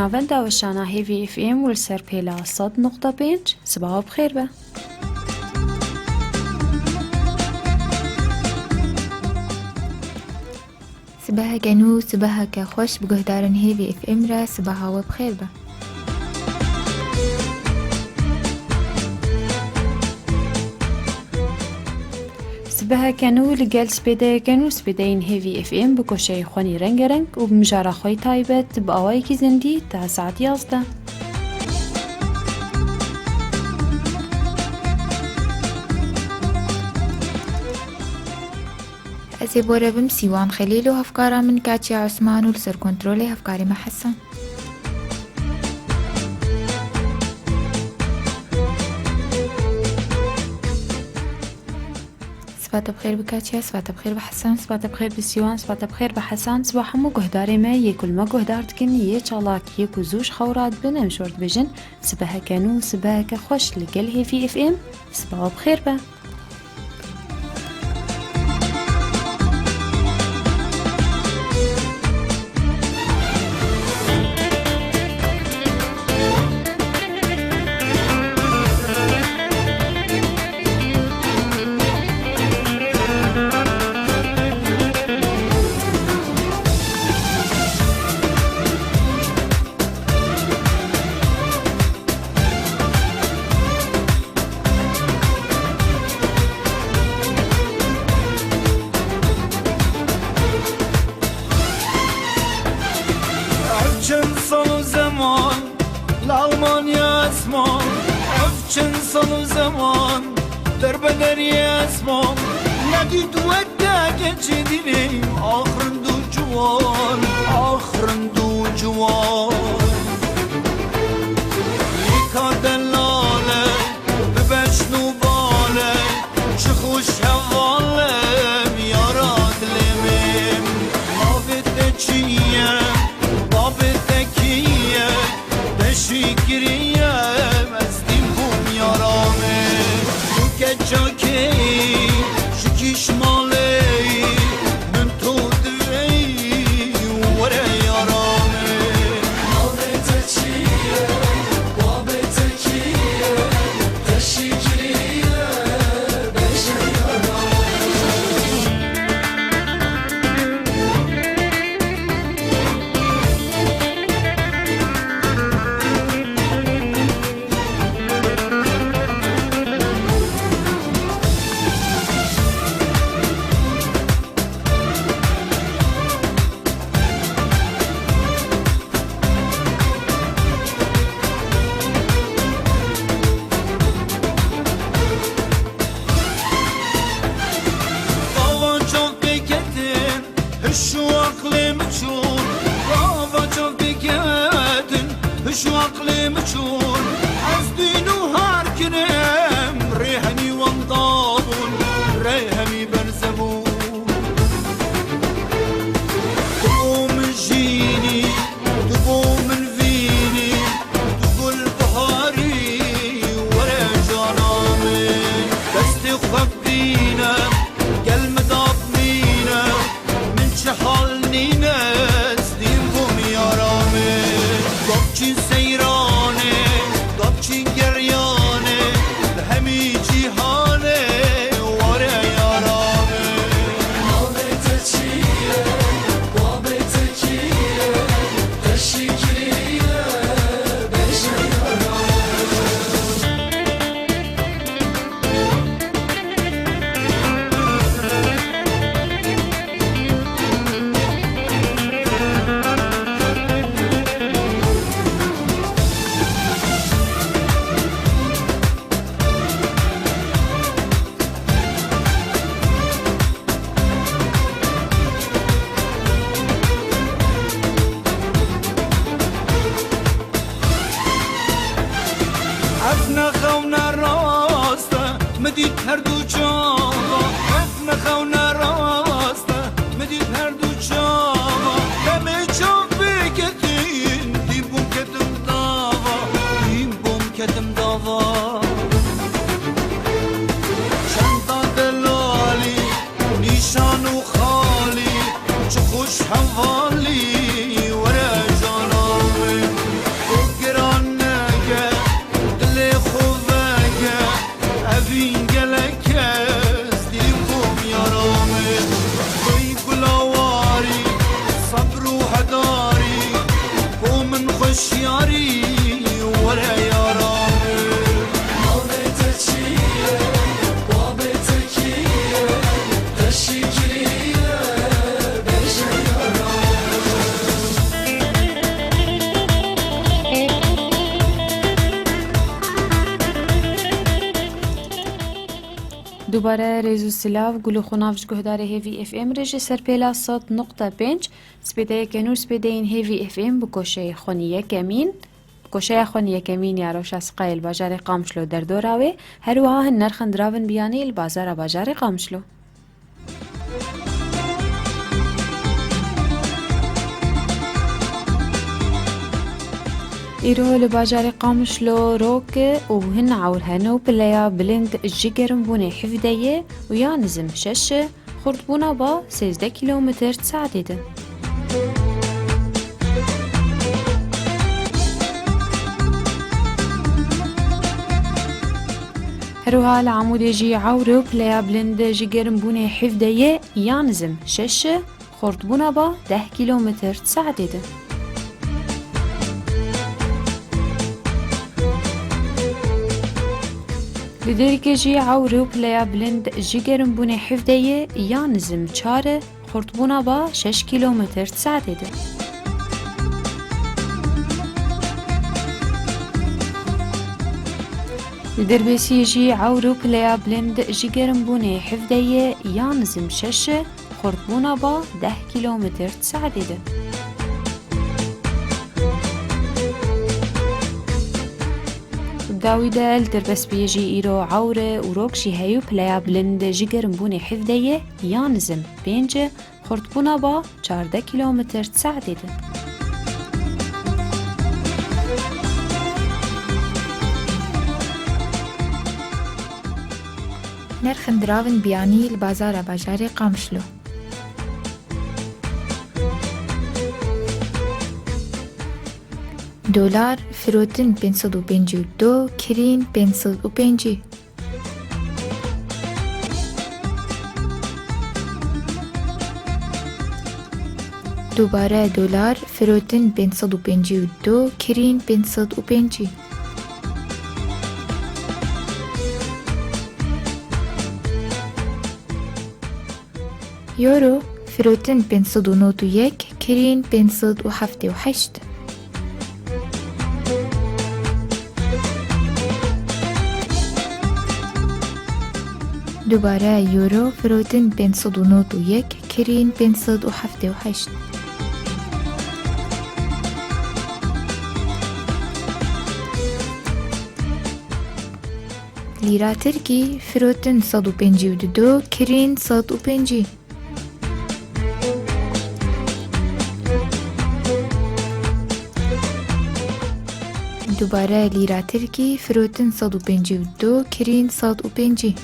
ناوندا وشانا هيفي اف ام والسر بيلا صد نقطة بينج. صباح بخير با صباح كانو صباح كخوش بقهدارن هيفي اف ام را صباح وبخير با صباح كانو لقال سبيدا كانو سبيدين هيفي اف ام بكوشي خواني رنگ رنگ وبمجارة خوي تايبت بأواي كي زندي تا ساعة 11. أزي بورا بمسيوان خليل وهفكارا من كاتشي عثمان ولسر كنترولي هفكاري مع حسن. صباح بخير بكاتشي، صباح بخير بحسن، صباح بخير بسيوان، صباح بخير بحسن. صباح مو قهداري ما يكل ما قهدارتكن يتشالاك يكو زوش خورات بنا مشورت بجن. صباح كانو صباح كخوش لقل هيفي اف ام. صباح بخير با حوالی وره جانم دوباره ریزو سلاو گلو خونافش گهدار هیوی اف ام رژ سرپیلا 100.5 سپیده کنور سپیده این هیوی اف ام بکشه خونیه کمین بکشه خونیه کمین یاروش از قیل باجار قامشلو در دوراوه هر وها هن نرخن دراون بیانی البازار باجار قامشلو ایرو لباجار قامشلو روك وهن عور هنو بليا بلند الجيجرم بوني حفدية ويا نزم شش خرطبونا با 16 كيلومتر تساعدين هروها العمود جي عورو بليا بلند جيجرم بوني حفدية يا نزم شش خرطبونا با 10 كيلومتر تساعدين لدركجي عورو بليا بلند جيجرم بوني حفدية يا نزم چاره خرطبونا با 6 كيلومتر تساعدين لدربسيجي عورو بليا بلند جيجرم بوني حفدية يا نزم 6 خرطبونا با 10 كيلومتر تساعدين داويدا التربس بيجي إيرو عورة وروكشي هيو بلايا بلند جيجرم بوني حفدية يانزم بينجة خرطبونا با 14 كيلومتر تساعدين نرخن دراون بياني البازار باجاري قامشلو دولار فروتن 552 كرين 505 دوباره دولار فروتن 552 كرين 505 يورو فروتن 591 كرين 578 دوباره یورو فروتن 591 کرین 578 لیرا ترکی فروتن 152 کرین 150 دوباره لیرا ترکی فروتن 152 کرین 150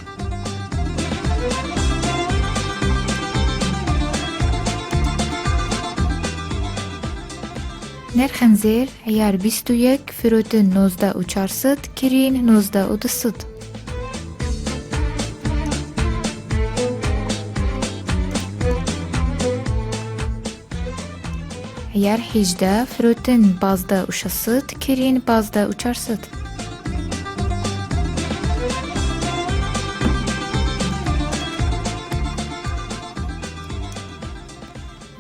نرخن زير عيار 21 فروتن 19 و 400 كرين 19 و 200 عيار 18 فروتن 15 و 600 كرين 15 و 400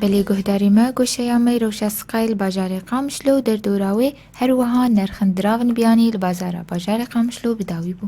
بلی گهداری ما گوشه می روش از قیل باجار قامشلو در دوراوی هر وها نرخن دراون بیانی لبازار باجار قامشلو بداوی بو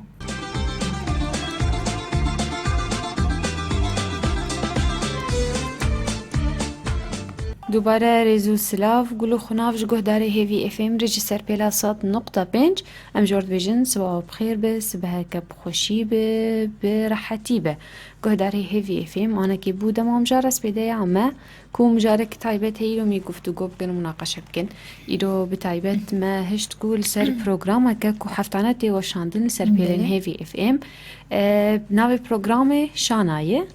دوباره ریزو سلاف گلو خنافش گهداری هیوی اف ام رجی سرپیلا 100.5 ام جورد بیجن سوا بخیر به سبه که بخوشی به براحتی به گهداری هیوی اف ام آنه که بودم امجارس بیده عمه کو مجارك تايبت هيرو مي گفتگو بكن مناقشه بكن ايرو بتايبت ما هشت قول سر برنامج كو حفتانتي وشاندن سر بيلن هيفي اف ام ناوي برنامج شانايه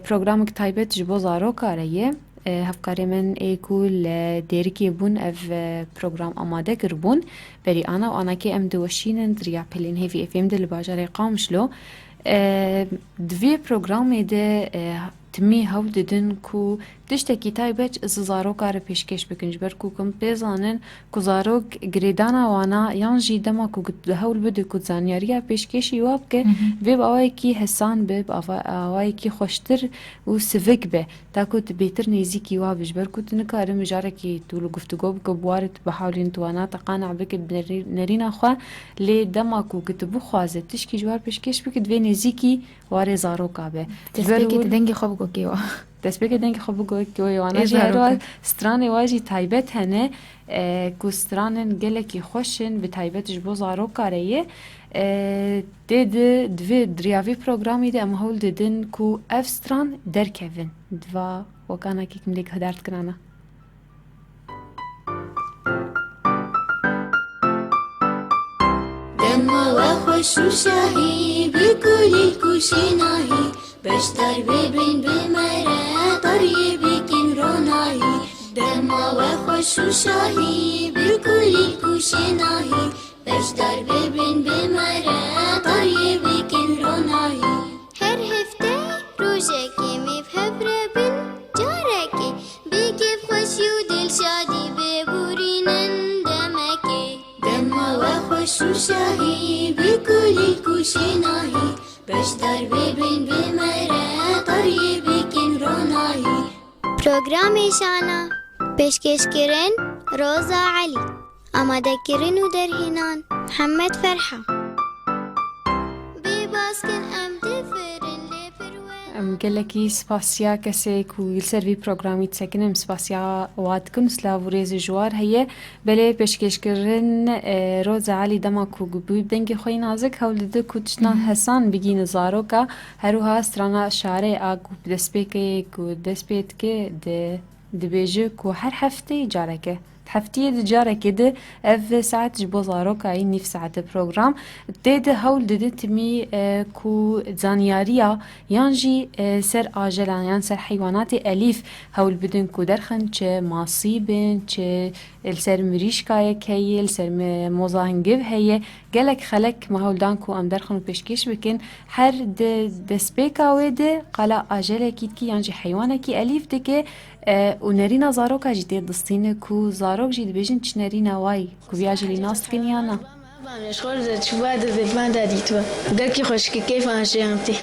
برنامج تايبت جبو زارو كاريه هفکاری من ایکول دیرکی بون اف پروگرام آماده کربون بری آنا و آنا که ام دوشینن دریا پلین هیوی اف ام دل باجار قامشلو دوی پروگرام ده تمی هول ددن کو تشتکی تایبچ از زاروک آره پیشکش بکنج بر کو کم پیزانن کو زاروک گریدانا وانا یان جی دما کو هول بده کو زانیاریا پیشکشی واب که وی باوی کی حسان به باوی کی خوشتر و سوک به تا کو تبیتر نزیکی وابش بر کو تنکار مجاره کی تو گفتگو بک بوارد بحاولین توانا تقانع بک نرینا خو لی دما کو کتبو خوازه تشکی جوار پیشکش بک دوی نزیکی واره زاروکا به تسبیکی دنگی خوب گو کیوا دەستپێکە دەنگی خۆ بگۆیەوە وانەژی هەروە سترانی واژی تایبەت هەنێ کو سترانن gelekî xweşin bi taybetiş bo zarokkareyê tê di divê diriyavî programî de em hewl didin ku ev stran derkevin diva wekanekî kimdêk hidar dikirane. دما و خوش و شاهی بکلی کوشی ناهی بشتر ببین بمره طریه بکن روناهی دما و خوش و شاهی بکلی کوشی ناهی بشتر ببین بمره طریه بکن روناهی هر هفته روزه که میفهبره بین جاره که بگی خوشی و دل شادی ببورینن دمکه دما و خوش و شاهی بکلی کوشی ناهی بشتر ببین بمره طریه بکن روناهی پروگرامی شانا پیشکش کرن روزا علی آماده کرن و درهنان محمد فرحه بیباس کن ام دفرن ام gelekî spasiya kesê ku li ser vî programî disekinim spasiya wat dikim silav û rêzê ji war heye belê pêşkêşkirin roza Elî dema ku bûyî dengê xwe yî nazik hewl dide ku tiştan hesan bigîne zaroka herûha strana şarê a ku destpêkê ku dest pê dike dibêje ku her hefteyê careke هفتية دجارة كده اف ساعات جبو زاروكا اي نيف ساعات بروغرام تيده هول دده تمي كو زانياريا يانجي سر آجلان يان سر حيوانات أليف هول بدن كو درخن چه ماصيبن چه السر مريشكاية كهي السر موزاهنگيب هي گلك خلق ما هول دان كو ام درخن بشكش بكن هر دسبيكا ويده قلا آجله كيد كي يانجي حيوانه كي أليف دكي و نرينا زاروكا جي تيد دستينه كو زاروك جي دبيجن چ نرينا واي كو بياجلي ناس كنيانا بانش خورد شواد دبان داديتوا قالكي خوشكي كيف انشيمتي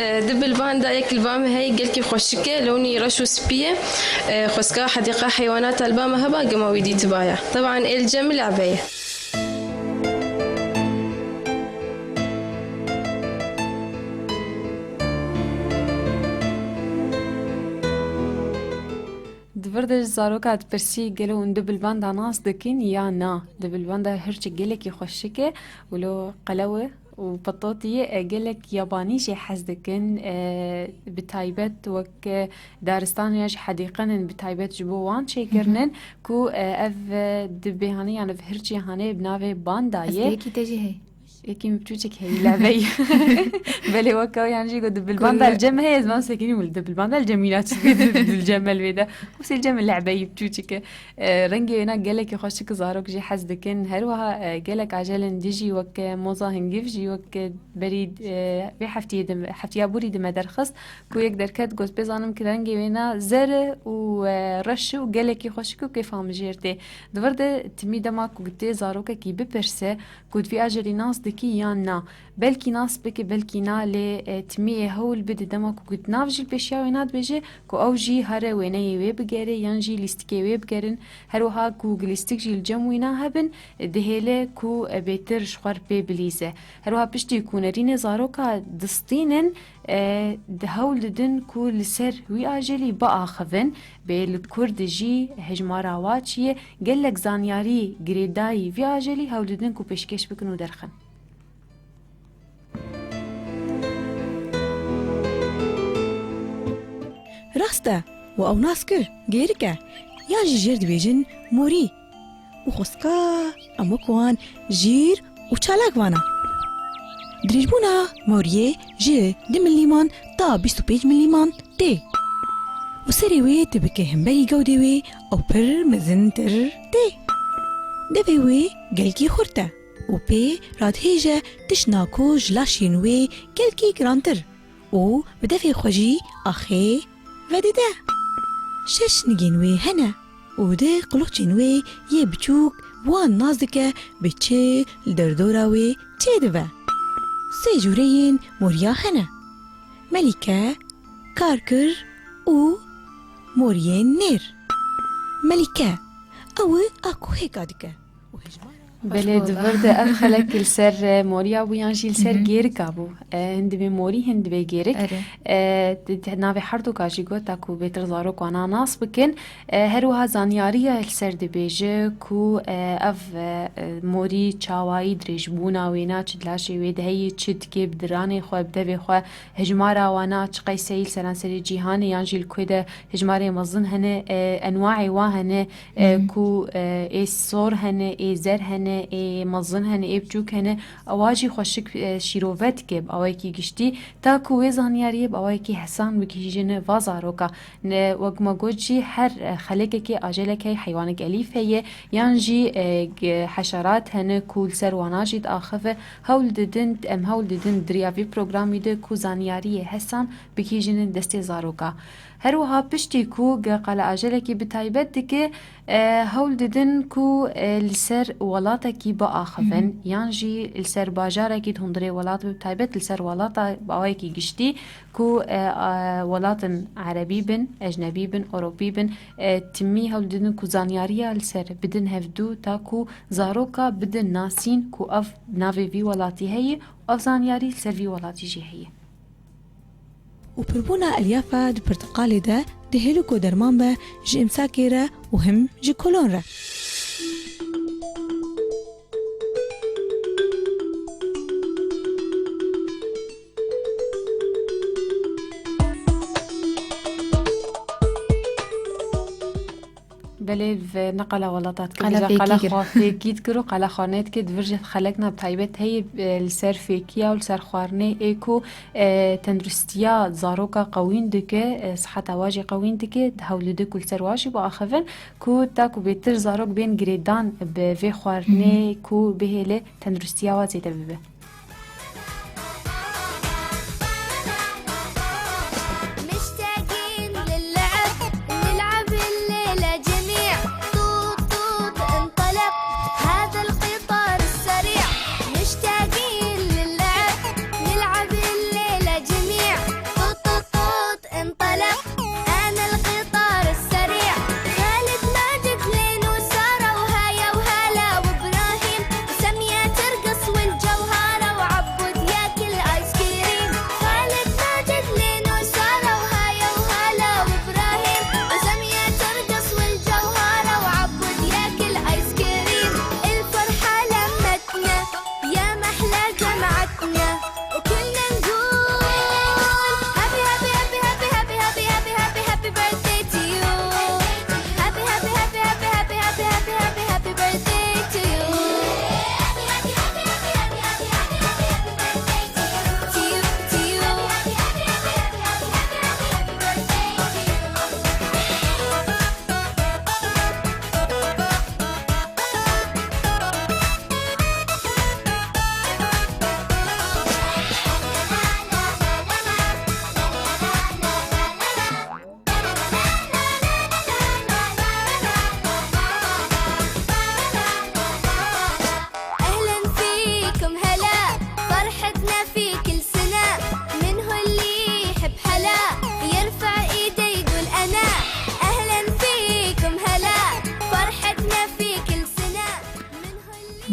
دب الباندا ياك البامة هاي قالكي خوشكي لوني رشو سبية خوسكا حديقة حيوانات البامة هبا قماويدي تبايا طبعا الجمل عباية دبردش زاروكا تبرسي قالوا ان دبل باندا ناس دكين يا نا دبل باندا هرچ قالكي خوشكي ولو قلوه وبطاطية قالك ياباني شي حزدكن بتايبت وك دارستان ياج حديقن بتايبت جبوان شي كرنن كو اف دبهاني يعني في هرچي هاني بناوي باندايه أصدقائي تجي هي يكي مبتوشك هي لعبي بلي وكاو يعني جي قد بالباندا الجمع هي زمان ساكنين ولد بالباندا الجميلات الجمل بيدا وسي الجمل لعبي بتوشك رنجي هنا قالك يخشك زاروك جي حزدكن هروها قالك عجلا ديجي وك موزا هنجيف جي وك بريد بي حفتي بوري دم درخص كو يقدر كات جوز بيزانم كرنجي هنا زر ورش وقالك يخشك كيف هم جيرتي دورده تمي دماك وقتي زاروك كي ببرسه كود في اجري ناس دكي يانا بلكي ناس بك بلكي نا ل تمي هول بد دمك كود نافجي البشيا وينات بيجي كو اوجي هره ويني وي بغيري يانجي ليستكي وي بغيرن هروها كو ليستك جي الجم وينا هبن دهيله كو بيتر شخر بي بليزه هروها بشتي يكونرين زاروكا دستينن دهول ددن كو لسر وي اجلي با اخفن بالكرد جي هجمارا واتشي قالك زانياري غريداي في اجلي هول ددن كو بشكش بكنو درخن راسته و او ناسكر غيركا يا جير دبيجن موري وخسكا اموكوان جير وچالاك وانا دريجبونا موريه جي 2 مليمان تا 25 مليمان تي وسريوي تبكي همبي قوديوي او پر مزنتر تي دبيوي قلقي خورتا و پی رادهیجه تشناکو جلا شینوی گلکی گرانتر و بدفع خوشی آخی و دیده. شش نگینوی هنه و ده قلوچینوی یه بچوک وان نازدکه بچه لدردوراوی چه دوه. سه جورین موریا هنه ملیکه، کارکر و مورین نیر. ملیکه او اکو هیکا دکه بله دورد اف خلق السر موريا ويانجي السر جيرك ابو هند بموري هند بجيرك نافي حردو كاجي قوتا كو بيتر زارو كوانا ناس بكن هروها زانياريا السر دبيجه كو اف موري چاواي درجبونا وينا چدلاشي ويد هي چد كي بدراني خو بدبي خو هجمارا وانا چقي سيل سلانسري جيهان يانجي الكويده هجماري مزن هنه انواعي واهنه كو اي صور هنه اي زر هنه ای مزن هنه ای بچوک هنه اواجی خوشک شیروت که باوی کی گشتی تا کوی زانیاری باوی کی حسان بکیجنه وازارو کا وقما گوجی هر خلقه کی آجله کی حیوان الیف هي یانجی حشرات هنه کول سرواناجید آخفه هول ددن دریاوی پروگرامی ده کو زانیاری حسان بکیجنه دستی زارو کا هروها پشتی کو قال آجلکی بتایبت که هول ددن کو السر ولاتا کی با آخفن یانجی السر باجاره کی هندره ولات بتایبت السر ولاتا باوی کی گشتی کو ولات عربی بن اجنبی بن اوروبی بن تمی هول ددن کو زانیاری السر بدن هفدو تا کو زاروکا بدن ناسین کو اف ناوی وی ولاتی هی اف زانیاری السر وی ولاتی جی هی و پربونا الیافا د پرتقالی ده هلو کو درمان به جی امساکی را و هم جی کلون را. بله و نقل ولاتات که قلا خافیکیت کرو قلا خانت که دورج خلقنا بتایبت هی السر فیکیا و السر خوارنه ایکو تندرستیا زاروکا قوین دکه صحت واجی قوین دکه هولده کل سر واجی با آخفن کو تا کو بیتر زاروک بین گریدان به وی خوارنه کو بهله تندرستیا واجی تبیه.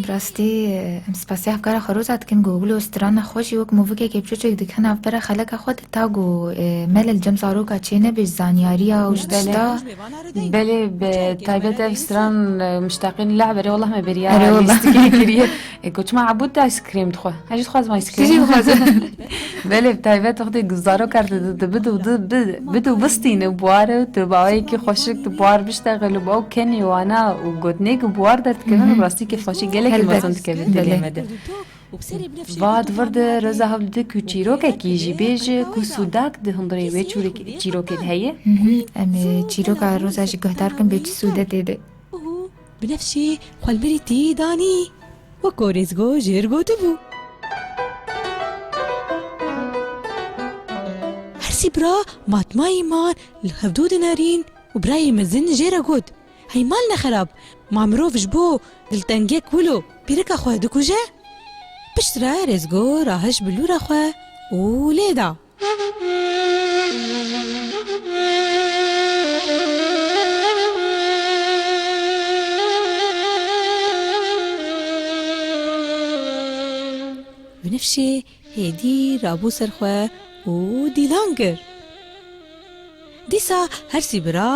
راستی سپاسی افکار خروجات کن گوگل و استران خوشی وک موفقه که بچه دکن افکار خلق خود تاگو مل الجم زاروکا چینه بیش زانیاریا وجدتا بله بتایبت استران مشتاقين اللعبة ري والله ما بريا يستكي كريه قلت ما عبود ايس كريم تخو هاجي تخواز ما ايس كريم بله بتایبت وقتی گزارو کرد بدو بستین بواره تباوی که خوشک بوار بشتغل باو کنی وانا و گدنیک بوار داد کنن راستی که خوشی گله که مثلا تکبد دلیمده بعد ورد رزا هفته که چیروکه کیجی بیج که سوداک ده هندره وی چیروکه ده هیه ام چیروکه روزاش گهدار کن بیچ سوده دیده بنفسي خالبري تي داني وەکو رێزگۆ ژێر گوتبوو. هەرسی برا ماتمایی مان لە هەفتو دینارین و برای مەزن ژێرە گوت هەی مال نەخەراب ما مرۆڤش بۆ دڵتەنگێک ولۆ پیرەکە خۆ دکوژە. پشترا رێزگۆ ڕاهەش بلوورە خۆ و لێدا. بنفشێ هێدی رابوو سەرخوا و دیلان کرد. دیسا هەرسی برا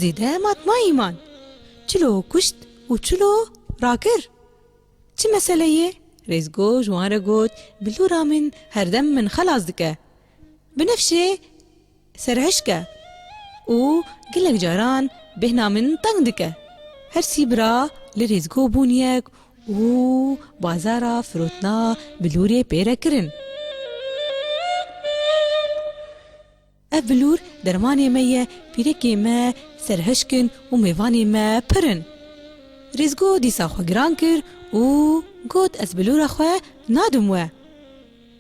زێدە ماتماییمان چلۆ کوشت و چلۆ ڕاکرد. چ مەسەلەیە؟ رێزگۆ ژوانرە گوت بلوورا من هەردەم من خەلاص دکە بنفشێ سەرهەشکە و گەلێک جاران بهنا من تەنگ دکە. هەرسی برا لە رێزگۆ بوونیەک و بازارا فرۆتنا بلوورێ پێرە کرن. ئەف بلوور دەرمانێ مەیە پیرەکێ مە سەرهەشکن و میوانێ مە پرن. رێزگۆ دیسا خۆ گران کرد و گوت ئەس بلوورە خۆ نادم وە.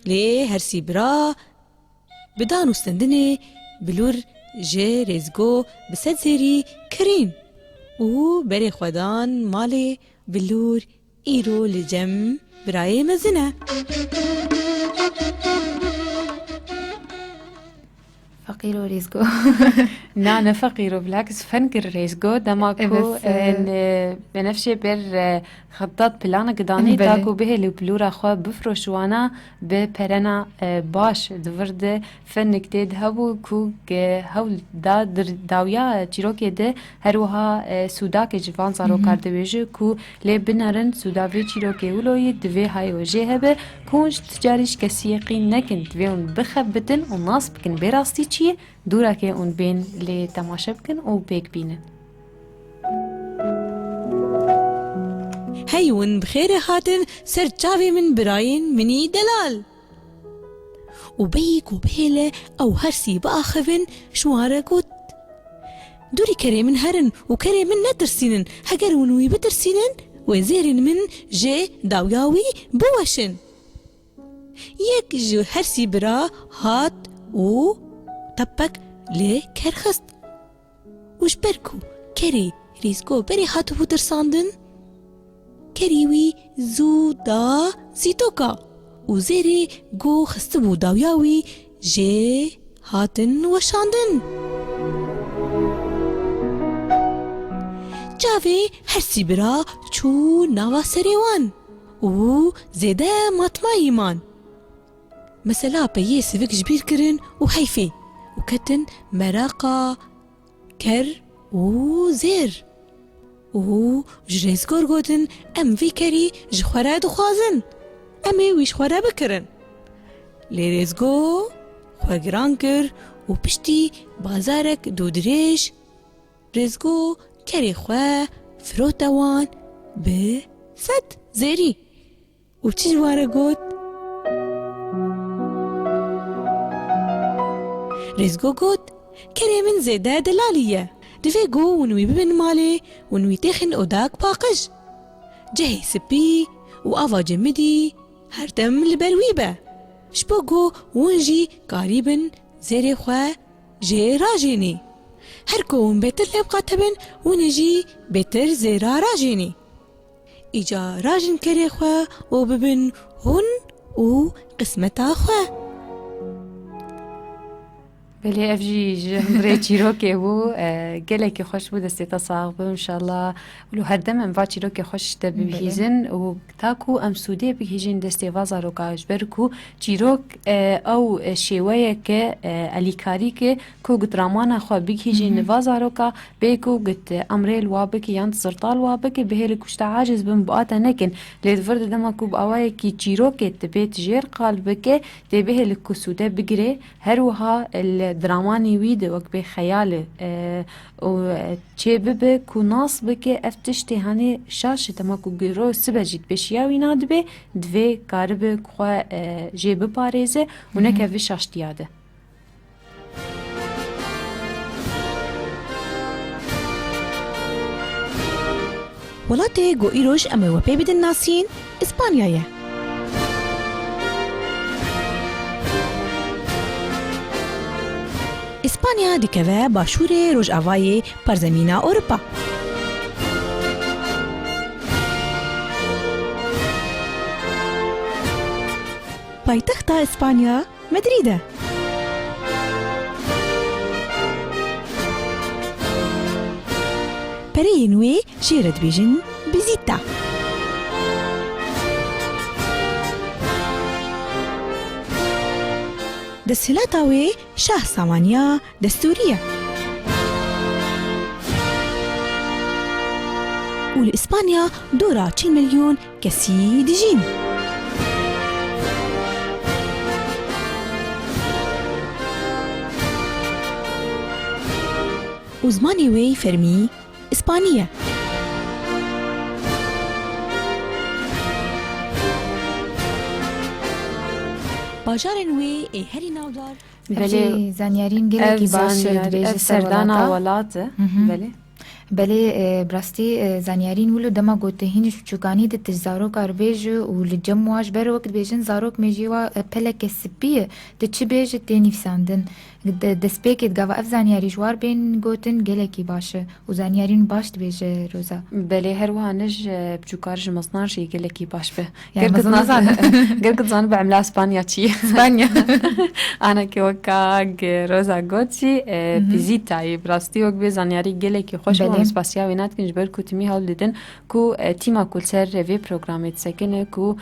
لێ هەرسی برا بدان و ستەندنێ بلوور ژێ رێزگۆ بسەد زێری کرین و بەرێ خۆدان ماڵێ بلوور ئیرۆ لە جەم برایێ مەزنە. فقير وريزقو نانا فقير بالعكس فنكر ريزقو دماكو بنفسي بير خطط بلانا قداني تاكو به لبلورا خو بفروشوانا ببرنا باش دورد فنك تيد هبو كو هول دا داويا تشيروكي ده هروها سوداك جوان زارو كارده بيجو كو لي بنرن سوداوي تشيروكي ولوي دوي هاي وجهه كونش تجاريش كسيقين نكن دويون بخبتن وناس بكن براستي چیه دورا که اون بین لی تماشا بکن و بیک بینن. هیون بخیر هاتن سر چاوی من براین منی دلال و بیک و بیله او هرسی با آخوین شواره گود دوری کری من هرن و کری من نترسینن هگر ونوی بترسینن و زیرن من جه داویاوی بوشن. یک جو هرسی برا هات و طبق لێ کەرخست وش بەرک و کەرێ رێزگۆ بەرێ هاتبوو ترساندن کەریوی زوو دا زیتۆکا و زێرێ گۆ خستبوو داویاوی ژێ هاتن وەشاندن. جاوێ هەرسی برا چوو ناوا سەرێوان و زێدە ماتماییمان مەسەلا پەیێ سڤک ji bîr kirin û heyfê û ketin meraqa ker û zêr û ji rêzgor gotin em vî kerî ji xwe re dixwazin em ê wî ji xwe re bikirin. Lê rêzgo xwe giran kir û piştî bazarek dûdirêj rêzgo kerê xwe firota wan bi sed zêrî û çi ji wan re got رێزگۆ گوت kerê min zêde delalî ye divê got hûn wî bibin malê hûn wî têxin odak paqij cehê spî û ava cemidî herdem li ber wî be ji bo got hûn jî karî bin zêrê xwe jê rajênî her ku hûn bêtir lê biqate bin hûn jî bêtir zêra rajênî îca rajin kerê xwe û bibin hûn û qismeta xwe. بله افجی جمره چیروکی بو گله که خوش بود استیتا ساق بو انشالله ولو هر دم ام واچ چیروکی خوش ده بهیزن و تاکو ام سوده بهیزن دستی وازا رو کاج برکو چیروک او شیوه که الیکاری که کو گت رامان خو بهیزن وازا رو کا بیکو گت امریل وابک یان سرطال وابک بهل کشت عاجز بم بقات نکن لید فرد دما کو باوای کی چیروکی تبیت جیر قلبک ده بهل کسوده بگیره هر وها درامانی ویده وقت به خیاله و چه ببه کو ناس بکه افتشتی هنی شاشه تما کو گرو سبجید بشیاوی نادبه دوی کاربه خواه جیب پاريزه و نکه وی شاشتیاده. وڵاتێ گۆ ئیرۆژ ئەمەوە پێ بدن ناسین ئیسپانیایە. ئیسپانیا دikeve başûrê rojavayê perzemîna Ewropa. Paytexta İspanya Madrid e. Pereyên wê jê re dibêjin Bizita. Desthilatê wê Şah Samaniya Destûrî ye. û li İspanya dora 40 milyon kesî dijîn. û zimanê wê fermî İspanî ye. Bajarên wê ê herî navdar بله زانیارین گلکی باش ev serdana welat e. Belê. بله براستی زانیارین ولو دما گوتهین شوچوکانی ده تجارو کار بیج و لجم واش بر وقت بیجن زاروک میجیوا پلک سپیه ده چی بیج تنیفساندن دسپیکت گاوا اف زانیاری جوار بین گوتن گلکی باشه و زانیارین باش بیج روزا. Belê her wiha nij biçûkar ji meznar jî gelekî baş be. Yani mezan Gerkit zanî be emla Spanya çi ye. Spanya. Anekê weka roza gotî vizîtayê bi rastî wek bê zanyarî gelekî xweş Belê. û spasiya wê nadikin ji ber ku timî hewl didin ku tîma ku li ser vê programê disekine ku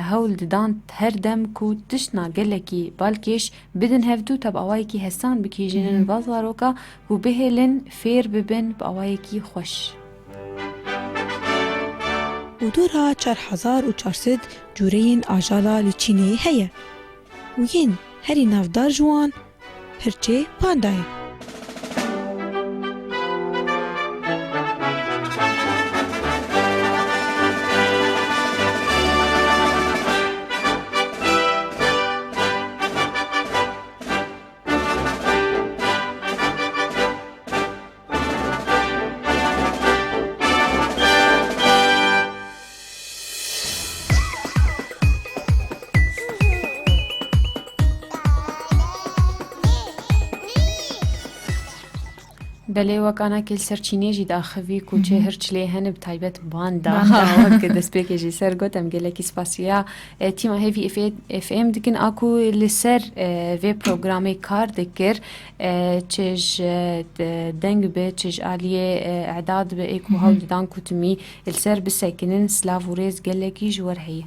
hewl didan her dem ku tişna gelekî balkêş bidin hevdû te bi awayekî hesan bikîjînin va zaroka û bihêlin fêr bibin bi awayekî xweş. û dora 4400 cûreyên ajala li Çînê heye û yên herî navdar ji wan hirçê panda ye. Belê wekana kêl ser Çînê jî daxivî ku çê hirç lê hene bi taybet banda Banda. wek destpêkê jî ser got em gelekî spasiya tîma hevî FM dikin a ku li ser vê programê kar dikir çi ji deng be çi ji aliyê e'dad be ê ku hewl didan ku timî li ser bisekinin silav û rêz gelekî ji wer heye.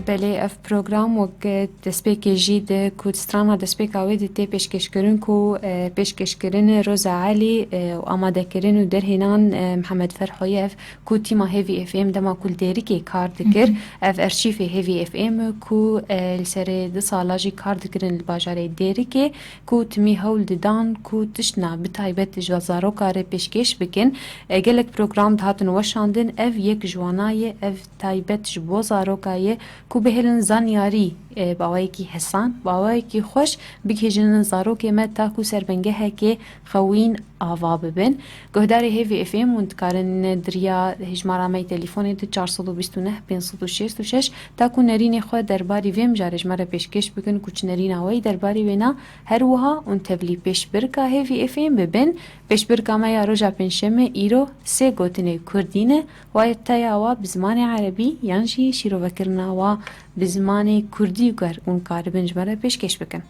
Belê ev program wek destpêkê jî di Kurdistrana destpêka wê di tê pêşkêşkirin ku pêşkêşkirinê Roza Elî û amadekirin û derhênan Mihemed Ferhoyê ev ku tîma Hevî FM dema ku li Dêrikê kar dikir ev erşîfê Hevî FM ku li serê 2 sala jî kar dikirin li bajarê Dêrikê ku timî hewl didan ku tişna bi taybet ji zaroka re pêşkêş bikin gelek program dihatin weşandin ev yek ji wan ye ev taybet ji bo zaroka ye ku bihêlin zanyarî bi awayekî hesan bi awayekî xweş bikêjinin zarokê me ta ku serbengehekê xewîn ava bibin. Guhdarê Hevî FM hûn dikarin diriya hejmara me telîfonê di 429 566 ta ku nerînê xwe derbarî vê mijarê ji me re pêşkêş bikin ku çi nerîna wê derbarî wê na her wiha hûn tevlî pêşbirka Hevî FM bibin. Pêşbirka me ya roja pênşemê îro sê gotinê Kurdî ne waye teya wa bi zimanê erebî yan jî şîrovekirina wa bi zimanê Kurdî hûn karibin ji me re pêşkêş bikin.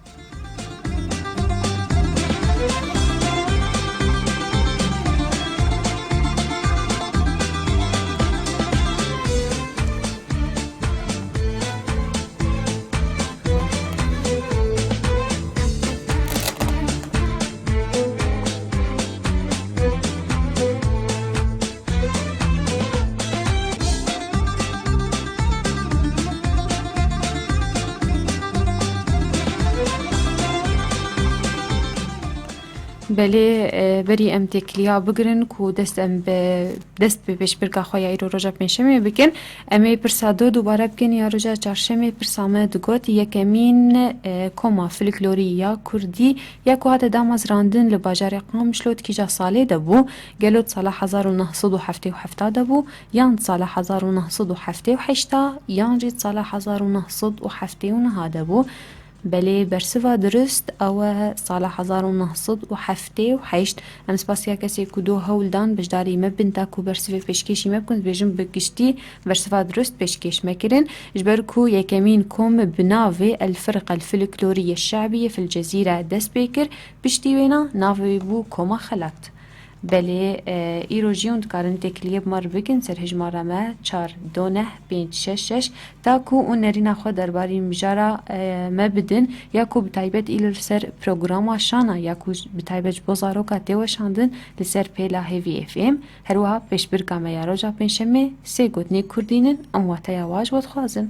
بله بری ام تکلیا بگرن کو دست ام دست به پیش برکا خویا ایرو رجا پنجشنبه بکن امی پرسادو دوباره بکن یا رجا چهارشنبه پرسامه دگوت یکمین کما فولکلوری یا کردی یا کو هات داماز راندن لباجار قام شلوت کی جا ساله دبو گلوت سال 1977 دبو یان سال 1978 یان جیت سال 1979 دبو بله برسوا درست او سال 1978 ام سپاسیا کسی کدو هولدان بجداری مبنتا کو برسوا پیشکشی مبکن بجم بگشتی برسوا درست پیشکش مکرن جبر کو یکمین کوم بناوی الفرق الفلكلورية الشعبية في الجزيرة دست بيكر بشتي وينا ناوي بو کوما خلقت بله ایروژیون دکارن تکلیب مار بکن سر هجماره ما 42956 تا کو اون نرین خود درباری مجارا ما بدن یا کو بتایبت ایل سر پروگرام شانا یا کو بتایبت بازارو کاته و شاندن لسر پیلا هیوی اف ام هر وها پیش برکا ما یارو جا پنشمه سه گوتنی کردینن امواتا یواج بود خوازن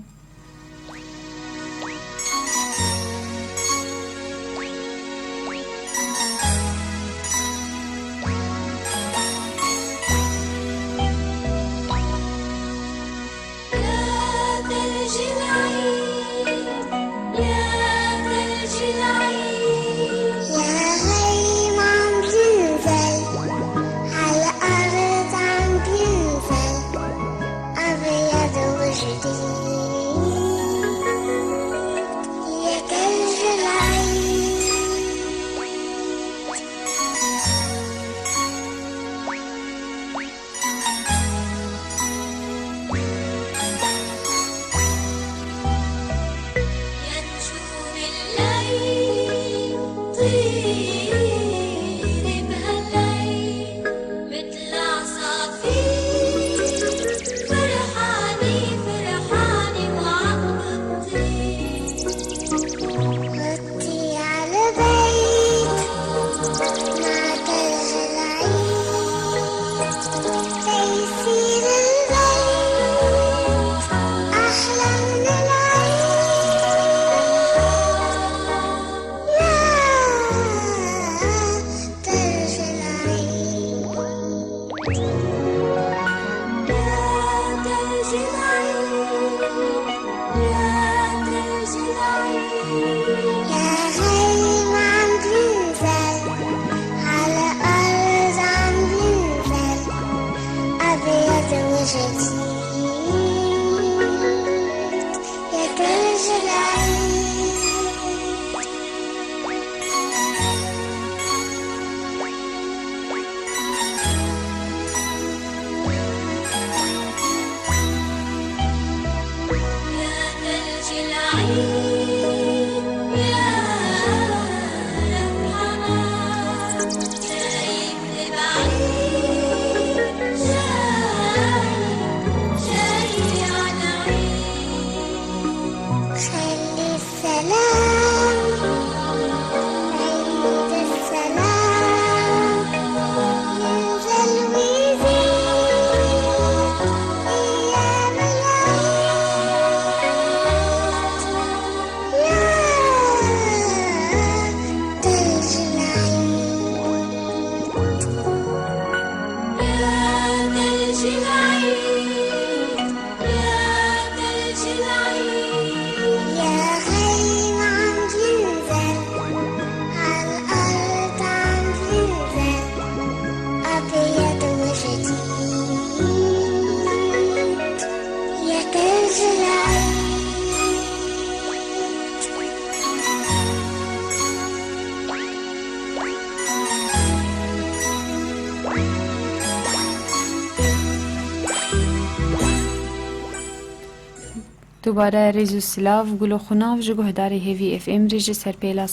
دوباره ریزو سلاف گلو خناف جگوه داری هیوی اف ام ریج سر پیلا 100.5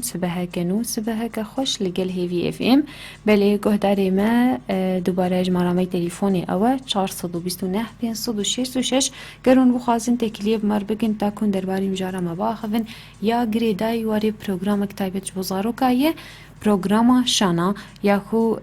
سبه کنو سبه که خوش لگل هیوی اف ام بله گوه داری ما دوباره جمارامه تلیفونی اوه 429 566 گرون بخوازن تکلیب مر بگن تا کن درباری مجارمه باخفن یا گریدای واری پروگرام کتایبت بزارو که پروگراما شانا یا خو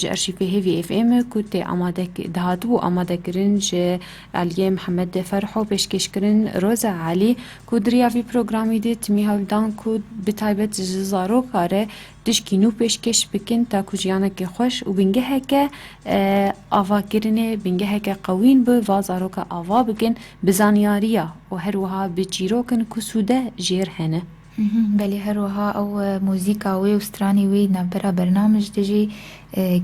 ج ارشیف هیوی اف ام کوت آماده دهاتو آماده کرن ج علی محمد فرحو پیشکش کرن روز علی کودریا وی پروگرامی دیت می هولدان کود بتایبت زارو کاره دشکینو پیشکش بکن تا کجیانه که خوش و بینگه هکه آوا کرنه بینگه هکه قوین به وازارو که آوا بکن بزانیاریا و هر وها بچیرو کن کسوده جیر هنه بلی هروها او موزیکا وی و سترانی وی نبرا برنامج دجی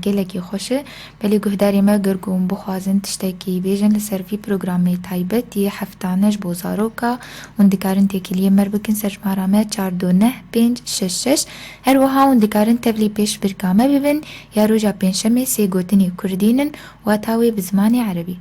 گلکی خوشه بلی گهداری ما گرگون بخوازن تشتاکی بیجن لسر في پروگرامی تایبت یه هفتانش بوزاروکا وندکارن تکیلی مر بکن سرشمارامه 42956 هروها وندکارن تبلی پیش برکامه ببن یا روژا پینشمه سی گوتنی کردینن و تاوی بزمان عربی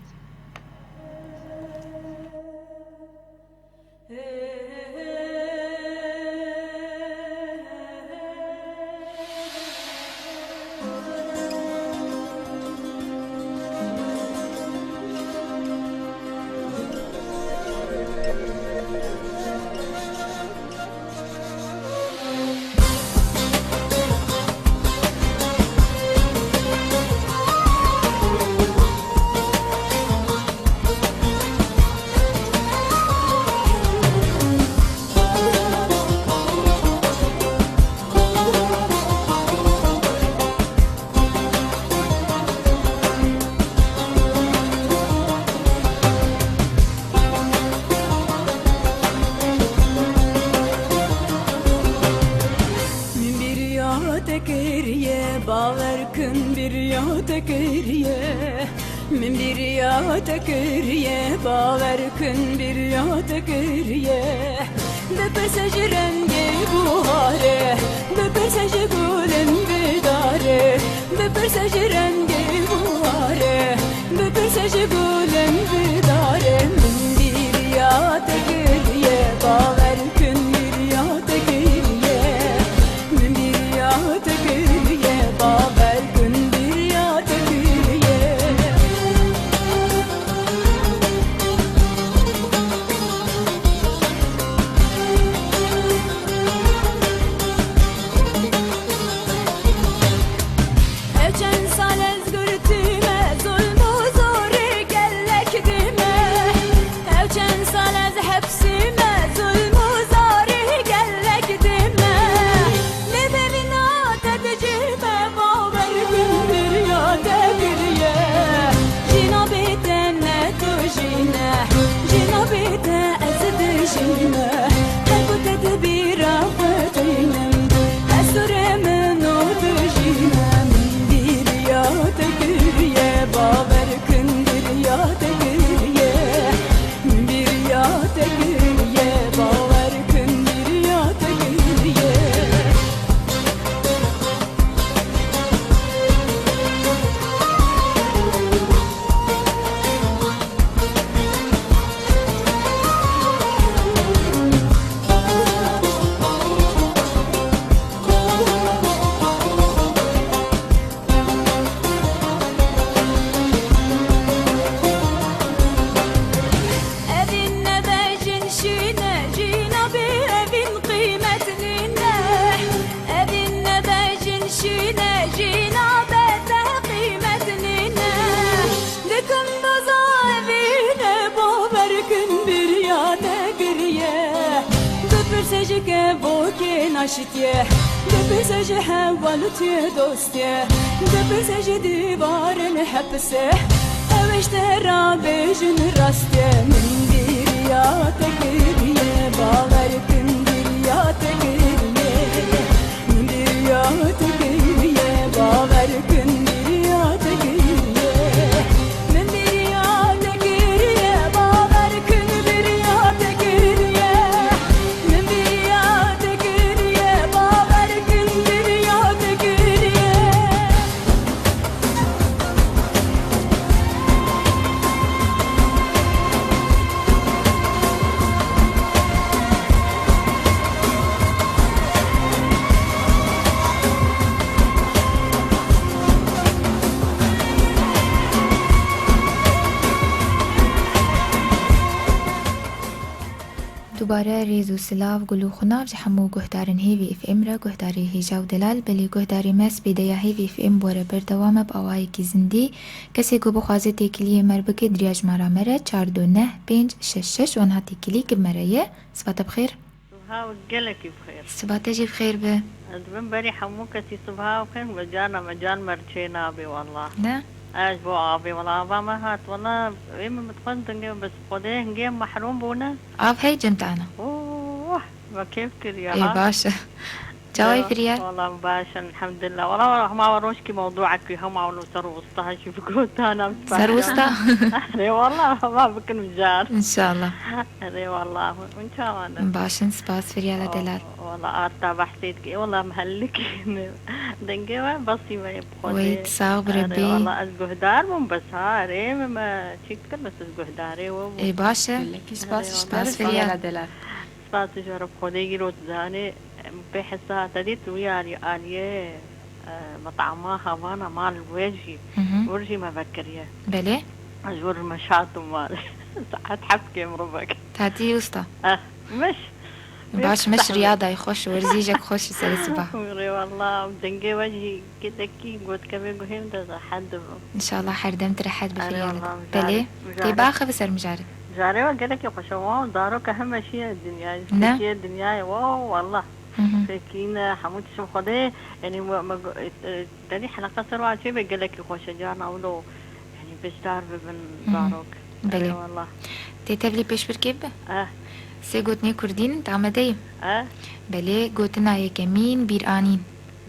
ناشتیه دبزج حوالتي دوستيه دبزج ديوارن حبسه اوش ترابجن راستيه من ديرياتك يا باغر كنديرياتك من ديرياتك يا باغر كنديرياتك من ديرياتك يا باغر كنديرياتك من ديرياتك يا باغر كنديرياتك دوباره ریز و سلاف گلو خناف جحمو گهدارن هیوی اف ام را گهداری هیجا و دلال بلی گهداری مس بیدیا هیوی اف ام بوره بردوام بآوایی کی زندی کسی کو بخوازه تکلیه مربکه دریاج مرا مره 429 566 وانها تکلی که مره صبات بخیر صباح وقلك بخير. صبات جي بخير به من بري حموكتي صباح وكان وجانا مجال مرشينا بي والله. لا أجبو عابي والله ما هات والله إما متقنطن بس قديه نجيم محروم بونا. عاب هي جمتانا أوه ما كيف كريا. اي باشا جاوي فريال والله مباشر الحمد لله والله ما وروشكي موضوعك هم عملوا سر وسطها شو فكرت أنا سر وسطها اي والله ما بكن مجال ان شاء الله اي والله وان شاء الله باشن سباس فريال دلال والله أتابع حسيتك والله مهلك دنجوا بسي ما يبغون ويت صاغ ربي والله أزجهدار من بس هاري ما شكل بس أزجهداري اي باشا سباس سباس فريال دلال سباس جرب خديجي روت زاني بحسها تديت ويا آلية مطعمها وانا مال وجهي ورجي ما بكريه بلي أجور مشاط مال ساعات حبكي مربك تاتي وسطا مش باش مش رياضة يخش ورزيجك خش سري صباح والله ودنجي وجهي كده كي قلت كمان قهم ده حد ان شاء الله حردمت رحت بخيالك بلي تباخ بسر مجاري جاري وقالك يا قشوا دارك أهم شيء الدنيا نعم شيء الدنيا واو والله فكينا حمود شو خده يعني ما تاني حلقة سروا شيء بقالك يا قشجانا ولو يعني بشتار ببن دارك بلي والله تتبلي بيش بركبة سي قوتني كردين انت عمدي بلي قوتنا يكمين بيرانين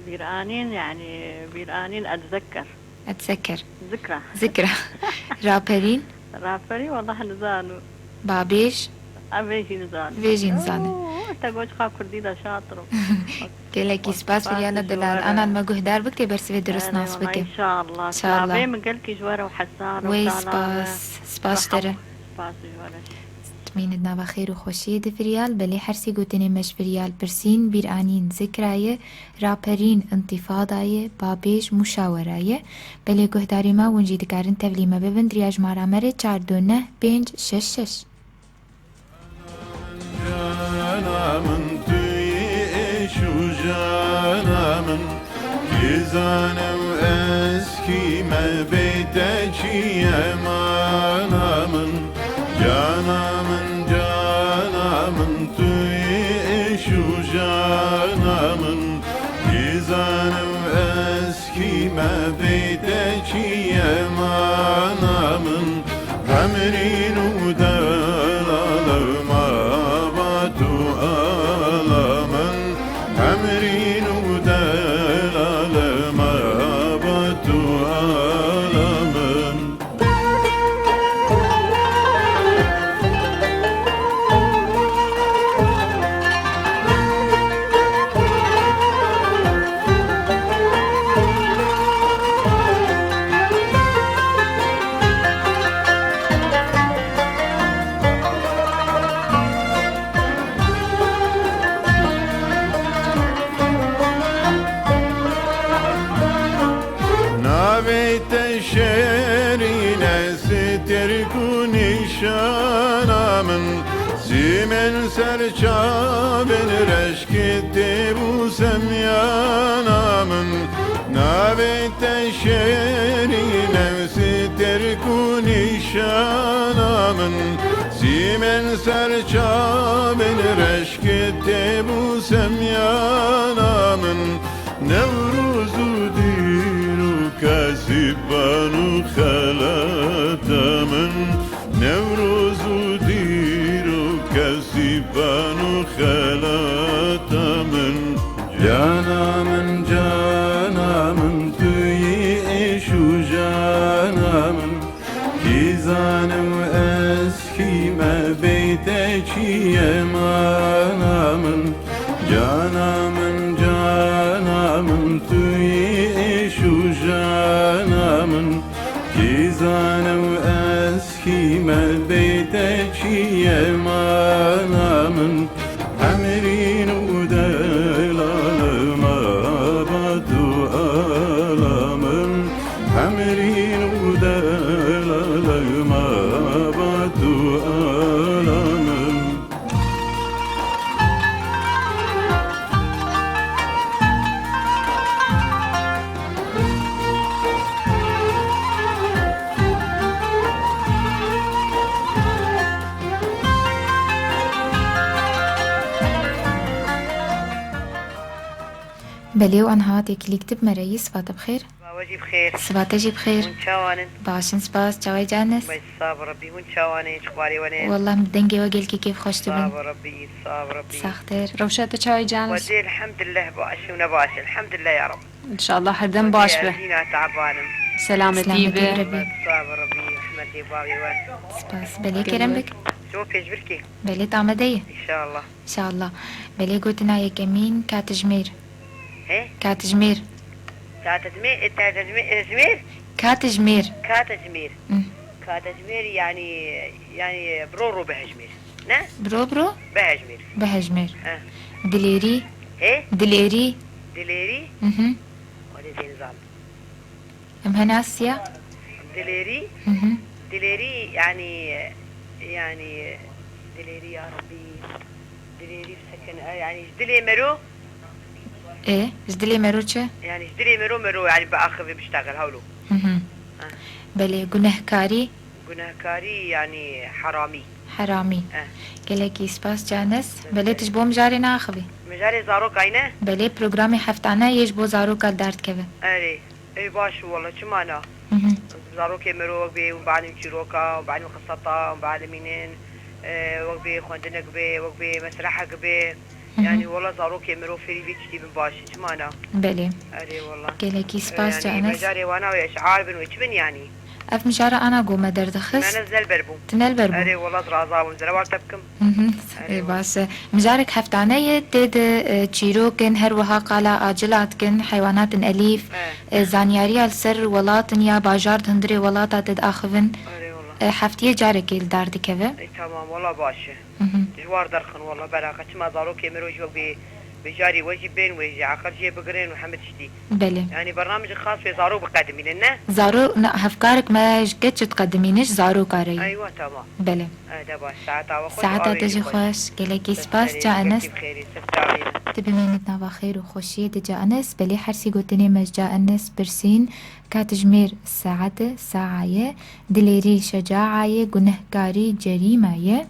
بيرانين يعني بيرانين اتذكر ذكرى رابرين رابري والله نزانو بابيش أبيجي نزانو بيجي نزانو تقول خا كردي ده شاطر كلكي سباس فريانا دلال انا المجهدار بكتي برسي درس ناس بكي ان شاء الله ان شاء الله من قلكي جواره وحسان وي سباس ترى سباس جواره تمين دنا بخير وخوشي دفريال بلي حرسي قوتني مش فريال برسين بيرانين ذكراية رابرين انتفاضاية بابيش مشاوراية بلي قهداري ما ونجي دكارن تبلي ما ببن درياج مارا مري 429 566 جانا من تويش وجانا من جزانا واسكي ما بيتك يمانا من جانا من تويش وجانا من جزانا واسكي ما بيتك يمانا من غمرين ودلال ما باتوا آلاما غمرين ودلال ما باتوا آلاما زمن سرچابن رشکت بوسم یانا من نابت شری نفس ترکونی شانا من زمن سرچابن رشکت بوسم یانا من نوروز دیرو کسبانو خلاتا من نوروز كسبان خلات من جانا من تيش وجانا من كيزان واسكي ما بيتك يمانا من جانا من تيش وجانا من كيزان واسكي ما بيتك يمانا من حمرين ودلال ما باتوا آلاما حمرين ودلال ما باتوا آلاما بلي وأنا هاتيك ليكتب مريي صباح بخير. وجي بخير. صباح جي بخير. ونشاوانن. باشن سباس جواي جانس. صاب ربي ونشاوانن شخباري ونين. والله مدنجي وقلكي كيف خوش تبين. صاب ربي صاب ربي. ساختر. روشته چاوي جانس ودي الحمد لله باش ونباش الحمد لله يا رب. ان شاء الله هردم باش به فينا تعبانم. سلامتي به صاب ربي احمد باوي وان. سباس بلي كرم بك. شو فيش بركي. بلي طعمدية. ان شاء الله. ان شاء الله. بلي قلتنا يا كمين كاتجمير. ايه كاتجمير. كاتجمير كاتجمير. كاتجمير كاتجمير يعني برورو بهجمير. نه برو بهجمير. بهجمير. دليري. ايه دليري. دليري. ودي زين زال. مهناسيا. دليري. دليري يعني دليري يا ربي. دليري بسكن يعني جدلي مرو. ايه جدلي مروتشة. يعني جدلي مرو يعني بأخذ بشتغل هولو. بلي جنهكاري. جنهكاري يعني حرامي. حرامي. قالك سباس جانس بلي تجبو مجاري ناخذي. مجاري زاروك عينه. بلي برنامج حفتانا يجبو زاروك الدارت كذا. اي باش والله شو معناه. زاروك مرو بي وبعدين شروكا وبعدين قصطة وبعدين منين وقبي خواندنك بي وقبي مسرحك بي يعني والله زاروك مرو في بيتش دي بباش شو معناه. بلي. والله. قالك سباس يعني جانس. مجاري وانا واشعار بن وجبن يعني. اف مجارة انا قوم دردخس. ما نزل بربو. تنال بربو. والله زرازا ونزل تبكم. بس مجارك حفتانية تد تشيروكن هروها قالا آجلاتكن حيوانات أليف زانياريا السر ولاتن يا باجار هندري ولاتا تد آخذن حفتية جارك الدار دي كذا. تمام والله باشه. جوار درخن والله براقة ما ضاروك يمروج بجاري وجي بين وجي عقل جي بقرين وحمد شدي. بلي. يعني برنامج خاص في زارو بقدمين لنا. زارو هفكارك ما جتش تقدمينش زارو كاري. ايوه تمام. بلي. هذا باش ساعتها ساعتها تجي خوش قالك سباس جا أنس. بخير تبي مينتنا بخير وخوشية جا أنس بلي حرسي قلتني مش جا أنس برسين كاتجمير ساعته ساعة دليري شجاعة جنهكاري جريمة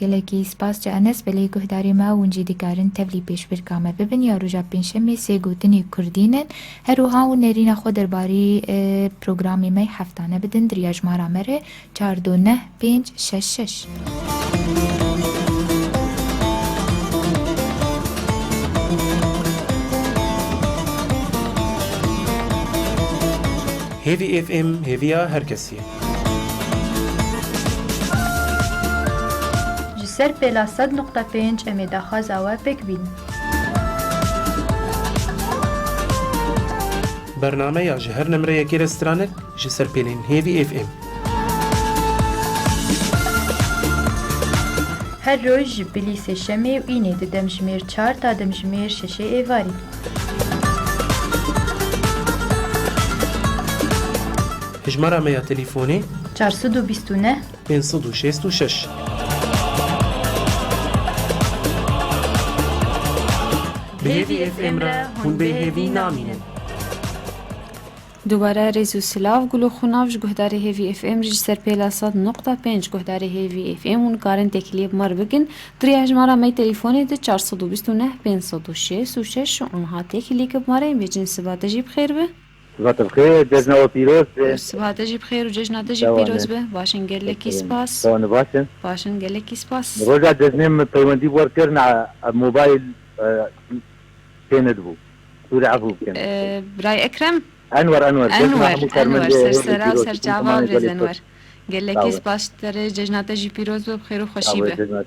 قالك سباس جا أنس بلي قهداري ما ونجي دكارن تبلي بيش بركامة ببن يا رجع بين شمي سيقوتني كردينن هروها ونرينا خودر باري بروغرامي ماي حفتانة بدن درياج مارا مره 42956. هيفي اف ام هيفيا هركسي جسر بلا 100.5 امي داخازا و بكبين برنامه یا جهر نمره یکی رسترانک جسر پیلین هیوی اف ام هر روز بلیس شمی و اینه دمجمیر 4 تا دمجمیر 6 ایواری هجمارا میا تليفوني 429 566 بهيفي اف ام را هون بهيفي نامينن دوباره ريزو سلاف گلو خوناوش گهداری هیوی اف ام رجسر پیلا 100.5 گهداری هیوی اف ام اون کارن تکلیب مر بگن دریاج مارا می تليفوني ده 429 566 اونها تکلیب مارا بجن سباته جی بخیر به صباح الخير جزنا وبيروز سباته جی بخیر و ججنا ده جی پیروز به باشن گله کی سپاس باشن گله کی سپاس رجع جزنیم پیوندی ورکرنا موبایل كندبو سوري عفو كان براي اكرم انور سرسرا و سرجاوا برز انور قال لك سپاس تر ججنات جی پیروز بخیر و خوشی به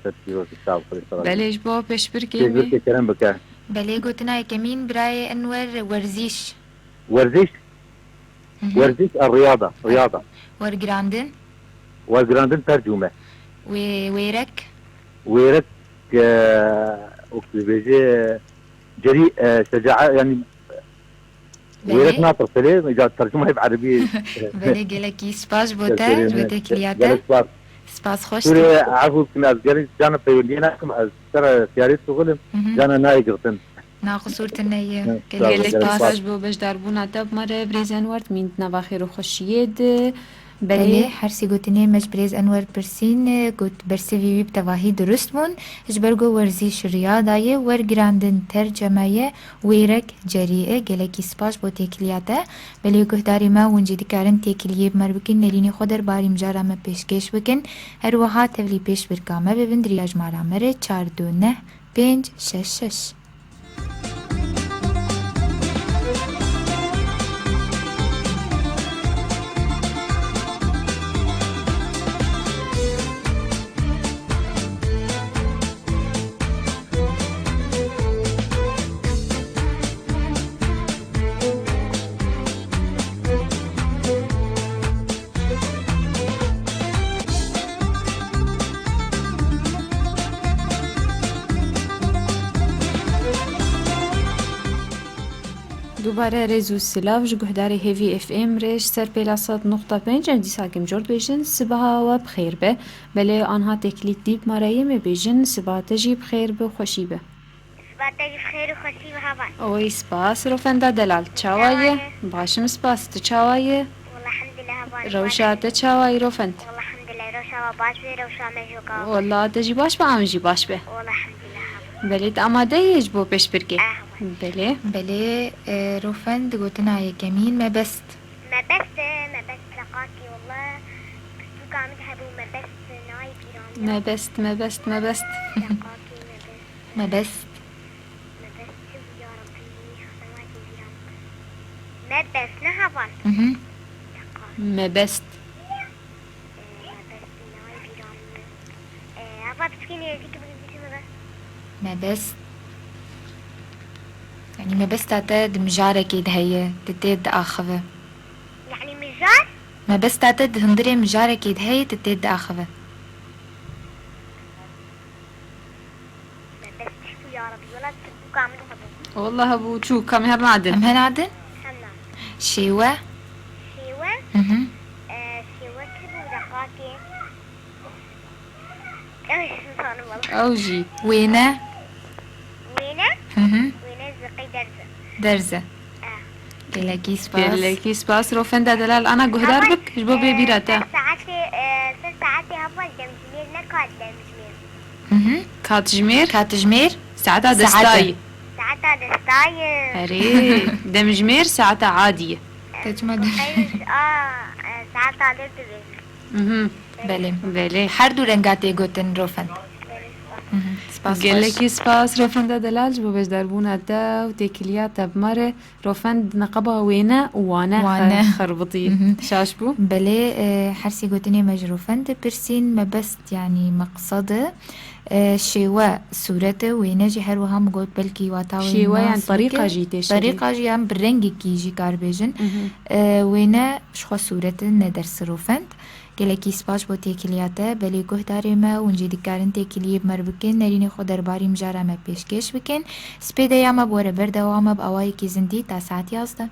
بلش با پیش بر کیمی بله قلتنا كمين براي انور ورزيش الرياضة ورجراندن ترجمة ويرك بيجي جريء شجاعة يعني ويرك ناطر سليم إذا ترجمها بعربية بلي قالك سباس بوتا بوتكلياتا سباس خوش عفوا كنا أزجري جانا بيولينا كم أزجر سياريت تقولم جانا ناي قرطن ناقصور تنية قال لك سباس بو باش داربونا تب مرة بريزان ورد مين تنباخير وخشيد بله حرسی گوتنی مجبریز انور پرسین گوت برسیوی بتواهی درست مون جبرگو ورزیش ریاضه ورگراندن ترجمه ویرک جریئه گلکی سپاش با تکلیاته بله گهداری ما ونجی دکارن تکلیه مر بکن نرینی خودر باری مجارا ما پیشکش بکن هر وها تولی پیش برکامه ببند ریاج مارا مره 429 566. دوباره رزو سلاف جو گهداری هیوی اف ام ریش سر پیلاسات نقطه 5 دیسا کم جورد بیجن سبها و بخیر به بله آنها تکلیت دیب مرایم بیجن سبها تجی بخیر به خوشی به سبها تجی بخیر و خوشی به هوا اوی سپاس روفنده دلال چاوایه باشم سپاس تو چاوایه والله الحمد لله روشات چاوای روفند والله الحمد لله روشا باش به روشا مجوکا والله تجی باش به آمجی باش به والله الحمد لله بله آماده ایش بو پیش برگه بله بله روفند گوتنا یکمین ما بست لقاكي والله كنتو قاعد هبو ما بست ناي بيران ما بست لقاكي ما بست يا ربي خدماتي بيران ما بست نهبان ما بست ناي بيران هبا بسكيني يزيك بغيزيك ما بست يعني ما بس تعتاد مجارة كيد هي تتيد آخذة يعني مجار؟ ما بس تعتاد هندري مجارة كيد هي تتيد آخذة ما بس تحكوا يا ربي ولا تبقوا عملوا هبو والله هبو شو كم هر نعدن أم هنعدن؟ شيوة شيوة؟ شيوة كبو دقاكي أوجي وينه؟ وينه زقي درزة گلکی سپاس روفنده دلال أنا جهدار بك جبو بيبيراتا ساعتي هبا دمجمير نكاد دمجمير كاتجمير ساعتها دستاي هري دمجمير ساعتها عادية تجمد ساعتها دردبير بله هر دو رنگاتی گوتن روفن گلکی سپاس روفند دلال جبو بج دربونا دا و تکلیات بمره روفند نقبه وينه وانا خربطي شاش بو بله حرسي قوتني مجروفند برسين ما بس يعني مقصده شيوا صورته وينجي هر وهم قوت بلكي واتاوي شيوا يعني طريقة جيتي طريقة جي هم برنجي كيجي كاربيجن وينه شخو صورته ندر صروفند گلکی سپاس با تکلیاته بلی گهداری ما ونجی دکارن تکلیه بمر بکن نرینی خود درباری مجاره ما پیشکش بکن سپیده یا ما بوره بردوام با اوایی که زندی تا ساعت 11.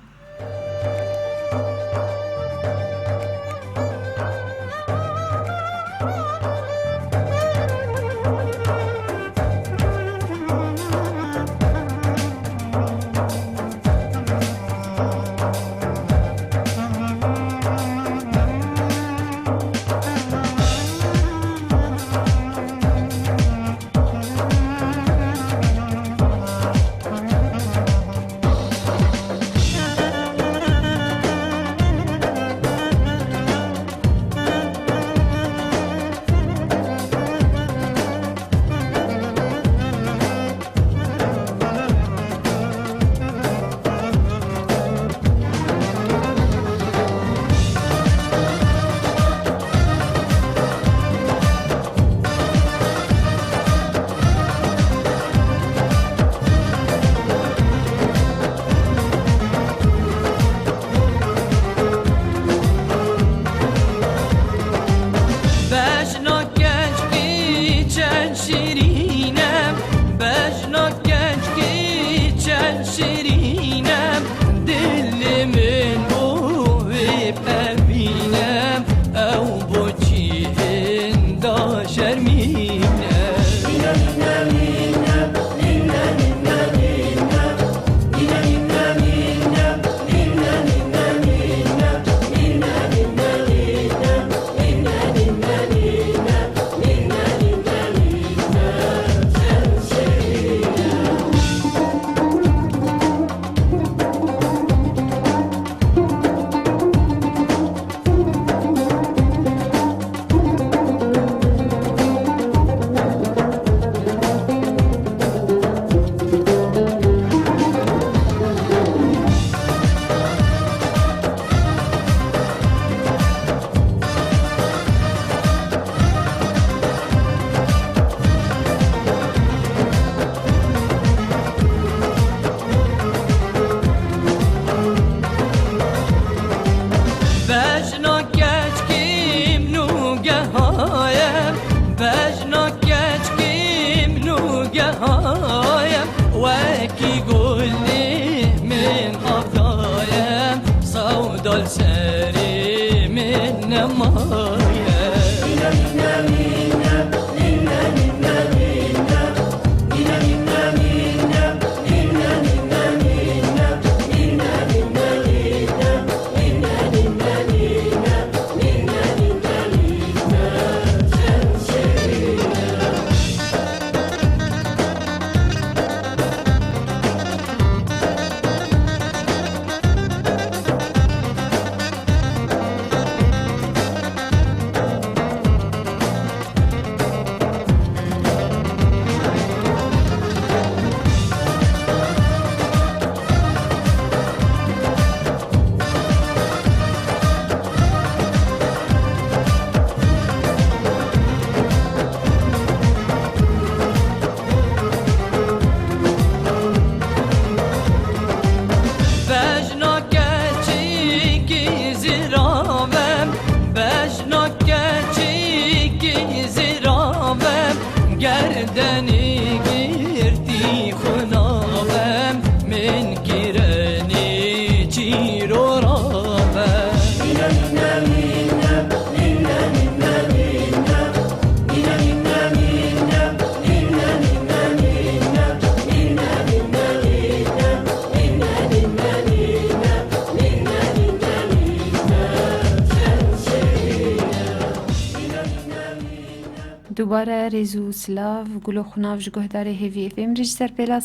نمايا دوباره ريزو سلاف قولو خناف جگوه داره هیوی اف ام ريجستر بلا 100.5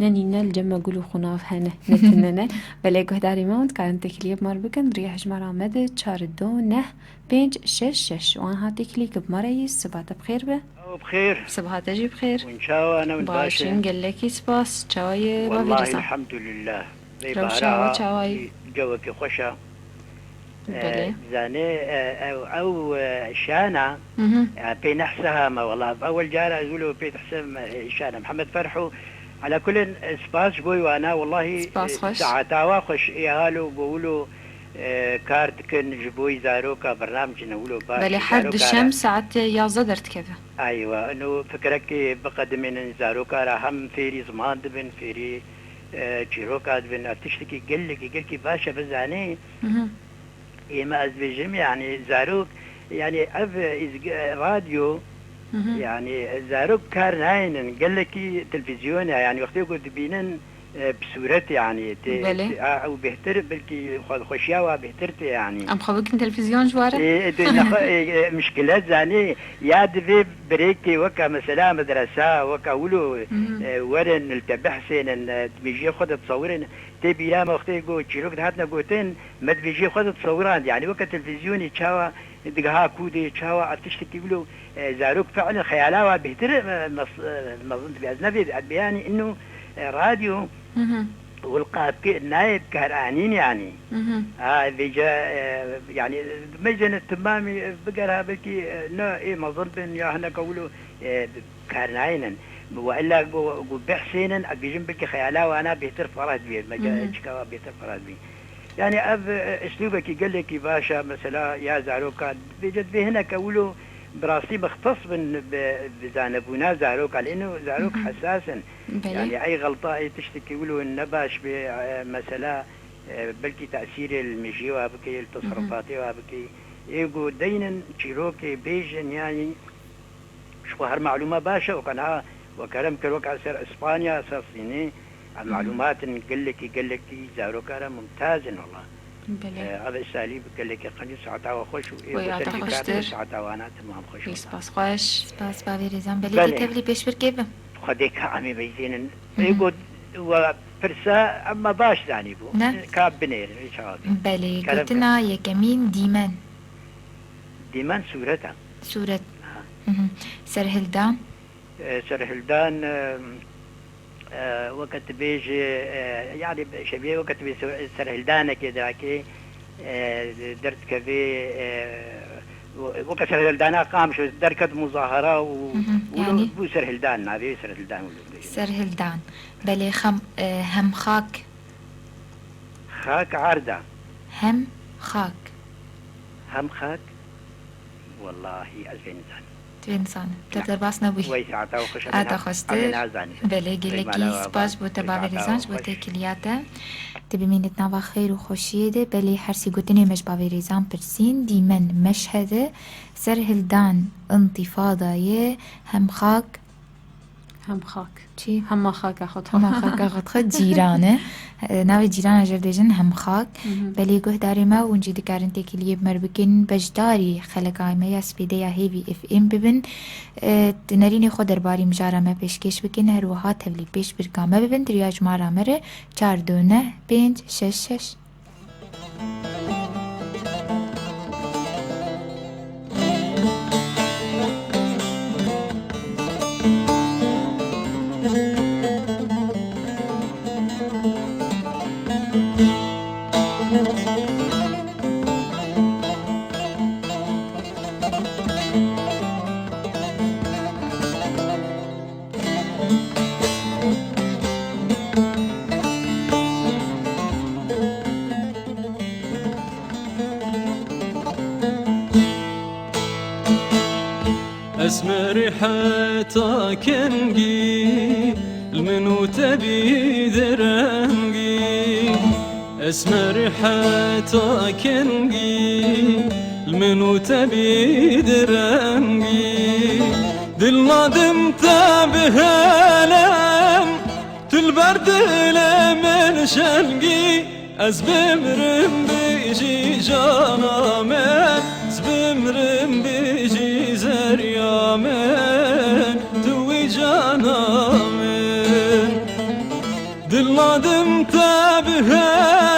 ننينا الجمع قولو خناف هنه نتننه ولی گوه داری موند کارن تکلیب مار بکن ریح جمعه مده 429 وان ها تکلیک بمريس سبات بخير به بخير صباحات جي بخير وان شاء الله انا باشين قال لك سباس چاوي والله الحمد لله روشا وچاوي جوك خوشا بله او شانا بين نحسها ما والله اول جاره يقولوا بين حسام شانا محمد فرحو على كل سباس بوي وانا والله ساعتها واخش يهالو بقولوا كارت كن جبوي زاروكا برنامج نقولوا بله حد الشمس ساعات يازا درت كذا ايوه انه فكرك بقدم من زاروكا راهم فيري زمان دبن فيري تشيروكا دبن تشتكي قال لك باشا بزاني ما أزبجم يعني زاروك يعني راديو يعني زاروك كارناين قال لك تلفزيون يعني وقت يقول تبينن بصورتي يعني او بهتر بلكي خوشياوه بهترتي يعني ام خبكن تلفزيون جواره مشكلات زاني يا دبي بريكي وكا مثلا مدرسه وكا ولو ورن التبحسن تبيجي خد تصورن تبي لا وقت يقول تشيروك هاتنا قوتين ما تبيجي خد تصوران يعني وكا تلفزيوني تشاوا دقها كودي تشاوا تشتكي يقولوا زاروك فعلا خيالاوه بهتر ما ظنت باذنبي يعني انه راديو والقاب نايب كهرانين يعني بيجا يعني ميجن التمامي بقرها بكي لا ايه ما ظن يا هنا قولوا كهرانين والا بحسين بيجن بكي خيالا وانا بيتر فراد بي ما جاء بيتر فراد بي يعني اسلوبك قال لك باشا مثلا يا زاروكا بيجد به هنا قولوا براسي مختص بزانبونا زاروك لانه زاروك حساسا يعني اي غلطه تشتكي يقولوا النباش مثلا بلكي تاثير المجي وابكي التصرفات وابكي يقول دينا تشيروكي بيجن يعني شو هالمعلومه باشا وكان وكلام كروك على سر اسبانيا صار سنين المعلومات قال لك زاروك ممتاز والله هذا اساليب قال لك قني ساعتها وخش ويعطيك ساعتها وانا تمام خوش سباس خوش سباس باوی رزان بلی تبلی پیش بركبه خديك عمي بيزين يقول وفرسا اما باش ثاني بو كاب بنير ان شاء الله بلی قلتنا يكمين ديمان سورتها سورة سرهلدان وقت بيجي يعني شبيه وقت بيجي سرهلدانة كده كي درت كذي وقت سرهلدانة قام شو دركت مظاهرة يعني بو سرهلدان نبي سرهلدان بلي هم خاك عردة هم خاك والله 2000 سنة انسان تقدر باس نبوي وي ساعتها وخش اتا خشتر بله گلکی سپاس بو تبا ریزانج بو تکلیاته تبي من تناوا خير وخوشيه ده بلي حرسي قوتني مش باوي ريزان برسين دي من مشهد سرهلدان انتفاضة هم خاك چی؟ هم خاک خود خود جیرانه ناوی جیرانه جردجن هم خاک بلی گوه داری ما و انجی دکارن تکیلیه مربکن بجداری خلقای ما یا سپیده یا هیوی اف ام ببن نرین خود درباری مجاره ما پیشکش بکن هر وها تولی پیش برکامه ببن دریاج مارا مره 4 2 9 5 6 6 اسمر حتى كنجي المنو تبي درنجي اسمر حتى كنجي المنو تبي درنجي دل نادم تبهلم تلبرد لمن شلقي از بمرم بيجي جانا من از بمرم بيجي زريا من دوي جانا من دل نادم تبهلم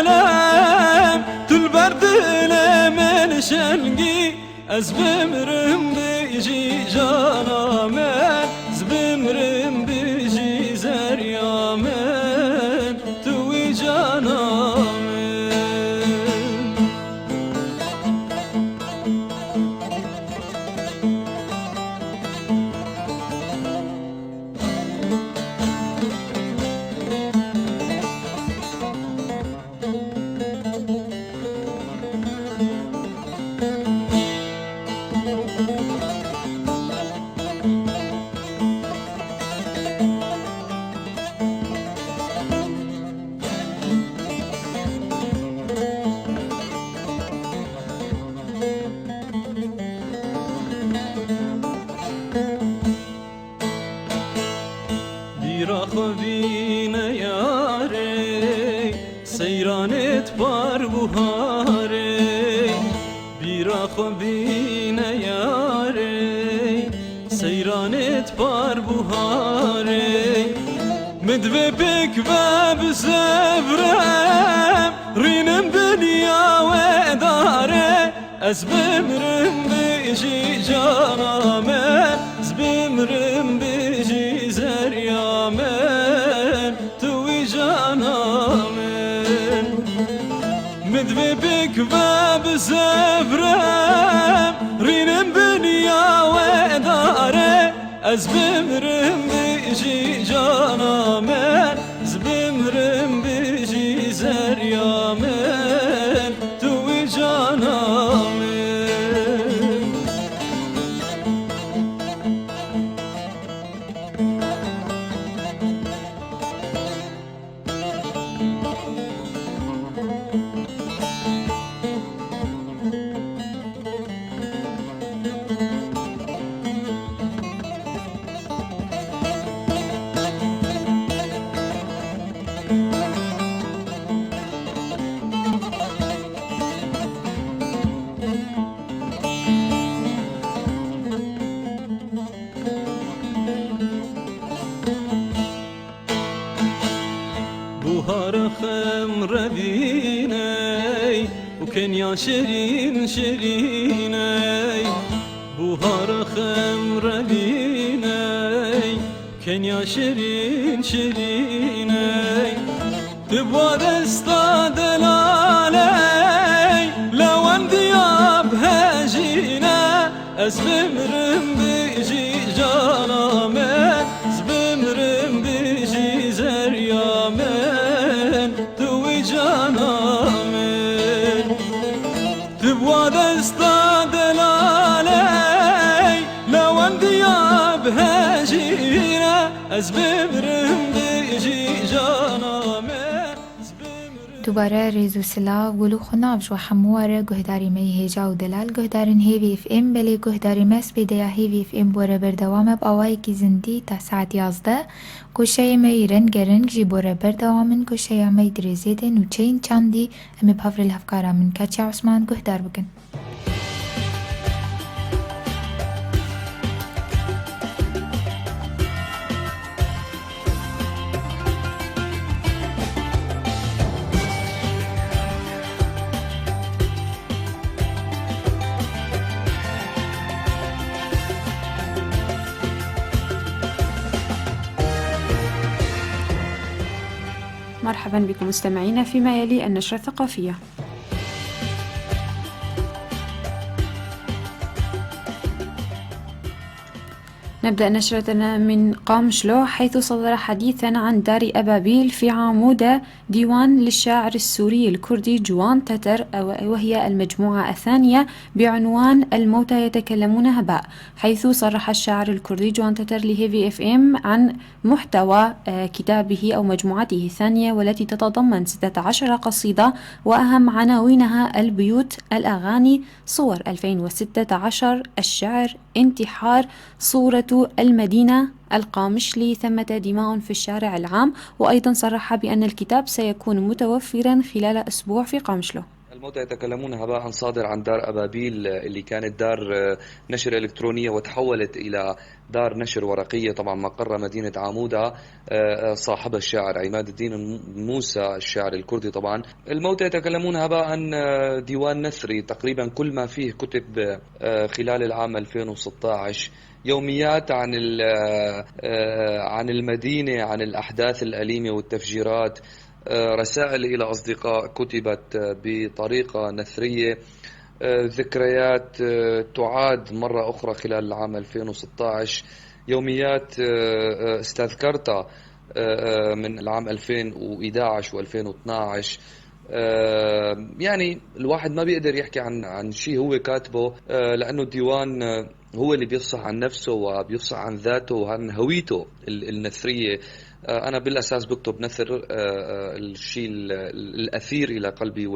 تلبرد لمن شلقي از بمرم بيجي جانا من از بمرم بيجي زريا من دوي جانا مدوي بك باب زفرم رينم دنيا وداره از بمرم بيجي جانا من از بمرم بيجي زريا من توي جانا من مدوي بك باب زفرم رينم دنيا وداره از بمرم بيجي جانا من از بمرم بيجي زريا من توي جانا من وكنيا شيرين شيريني بوهار خمر بيني كنيا شيرين شيريني تبغى دستا دلالي لو عندي ابهجينا از بمرم بيجي جانا من از بمرم بيجي زريا من توي جانا من تبغى دستا دلالي لو أزبمرم بيجي جانا من دوباره ریز و سلاو گلو خنابش و حمواره گهداری می هیجا و دلال گهدارن هیوی اف ام بلی گهداری مس بیدیا هیوی اف ام بوره بردوام بآوایی کی زندی تا ساعت 11 گوشه می رنگ جی بوره بردوامن گوشه می دریزیده نوچین چاندی امی بحفر الهفکارا من کچی عثمان گهدار بکن. مرحبا بكم مستمعينا فيما يلي النشرة الثقافية. نبدأ نشرتنا من قامشلو، حيث صدر حديثا عن دار أبابيل في عمودة ديوان للشاعر السوري الكردي جوان تتر، وهي المجموعة الثانية بعنوان الموتى يتكلمون هباء، حيث صرح الشاعر الكردي جوان تتر لهيفي اف ام عن محتوى كتابه أو مجموعته الثانية، والتي تتضمن 16 قصيدة، وأهم عناوينها البيوت، الأغاني، صور 2016، الشعر، انتحار، صورة المدينة، القامشلي، ثمة دماء في الشارع العام. وأيضا صرح بأن الكتاب سيكون متوفرا خلال أسبوع في قامشلو. الموتى يتكلمون هباء صادر عن دار أبابيل، اللي كانت دار نشر إلكترونية وتحولت إلى دار نشر ورقية، طبعا مقر مدينة عمودة، صاحب الشاعر عماد الدين موسى الشاعر الكردي. طبعا الموتى يتكلمون هباء ديوان نثري تقريبا كل ما فيه كتب خلال العام 2016، يوميات عن المدينة، عن الأحداث الأليمة والتفجيرات، رسائل إلى أصدقاء كتبت بطريقة نثرية، ذكريات تعاد مرة أخرى خلال العام 2016، يوميات استذكرتها من العام 2011 و2012. يعني الواحد ما بيقدر يحكي عن شيء هو كاتبه، لأنه الديوان هو اللي بيفصح عن نفسه وبيفصح عن ذاته وعن هويته النثرية. أنا بالأساس بكتب نثر، الشيء الأثير إلى قلبي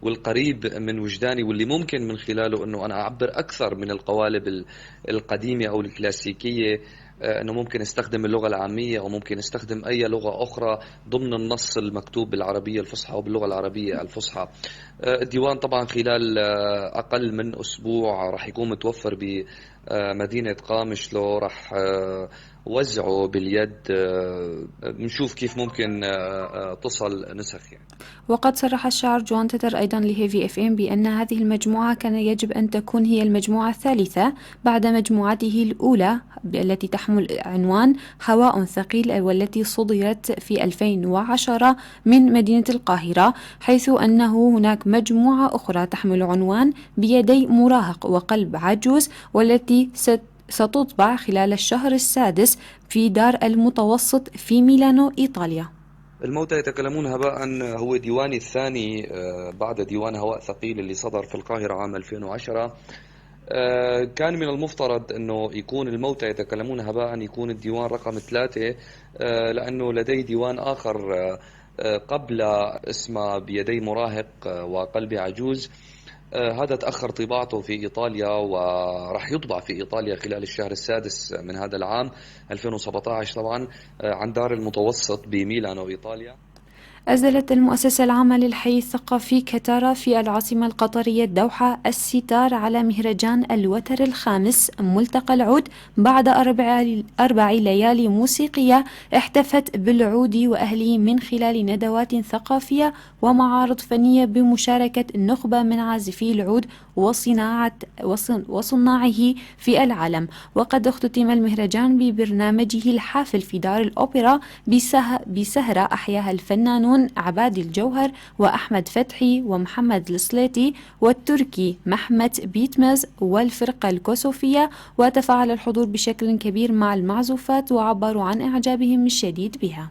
والقريب من وجداني، واللي ممكن من خلاله أنه أنا أعبر أكثر من القوالب القديمة أو الكلاسيكية، أنه ممكن استخدم اللغة العامية أو ممكن استخدم أي لغة أخرى ضمن النص المكتوب بالعربية الفصحى أو باللغة العربية الفصحى. الديوان طبعا خلال أقل من أسبوع راح يكون متوفر بمدينة قامشلو، راح وزعه باليد، نشوف كيف ممكن تصل نسخ يعني. وقد صرح الشاعر جوان تتر أيضا لهيفي اف ام بأن هذه المجموعة كان يجب أن تكون هي المجموعة الثالثة بعد مجموعته الأولى التي تحمل عنوان هواء ثقيل، والتي صدرت في 2010 من مدينة القاهرة، حيث أنه هناك مجموعة أخرى تحمل عنوان بيدي مراهق وقلب عجوز، والتي ستطبع خلال الشهر السادس في دار المتوسط في ميلانو إيطاليا. الموتى يتكلمون هباء هو ديواني الثاني بعد ديوان هواء ثقيل اللي صدر في القاهرة عام 2010. كان من المفترض أنه يكون الموتى يتكلمون هباء يكون الديوان رقم 3، لأنه لدي ديوان آخر قبل اسمه بيدي مراهق وقلبي عجوز. هذا تأخر طباعته في إيطاليا وراح يطبع في إيطاليا خلال الشهر السادس من هذا العام 2017 طبعا عن دار المتوسط بميلانو إيطاليا. أزلت المؤسسة العامة للحي الثقافي كتارا في العاصمة القطرية الدوحة الستار على مهرجان الوتر الخامس ملتقى العود بعد 4 ليالي موسيقية احتفت بالعود وأهله من خلال ندوات ثقافية ومعارض فنية بمشاركة نخبة من عازفي العود وصناعه في العالم. وقد اختتم المهرجان ببرنامجه الحافل في دار الأوبرا بسهرة أحياها الفنانون عباد الجوهر وأحمد فتحي ومحمد السليتي والتركي محمد بيتمز والفرقة الكوسوفية، وتفاعل الحضور بشكل كبير مع المعزوفات وعبروا عن إعجابهم الشديد بها.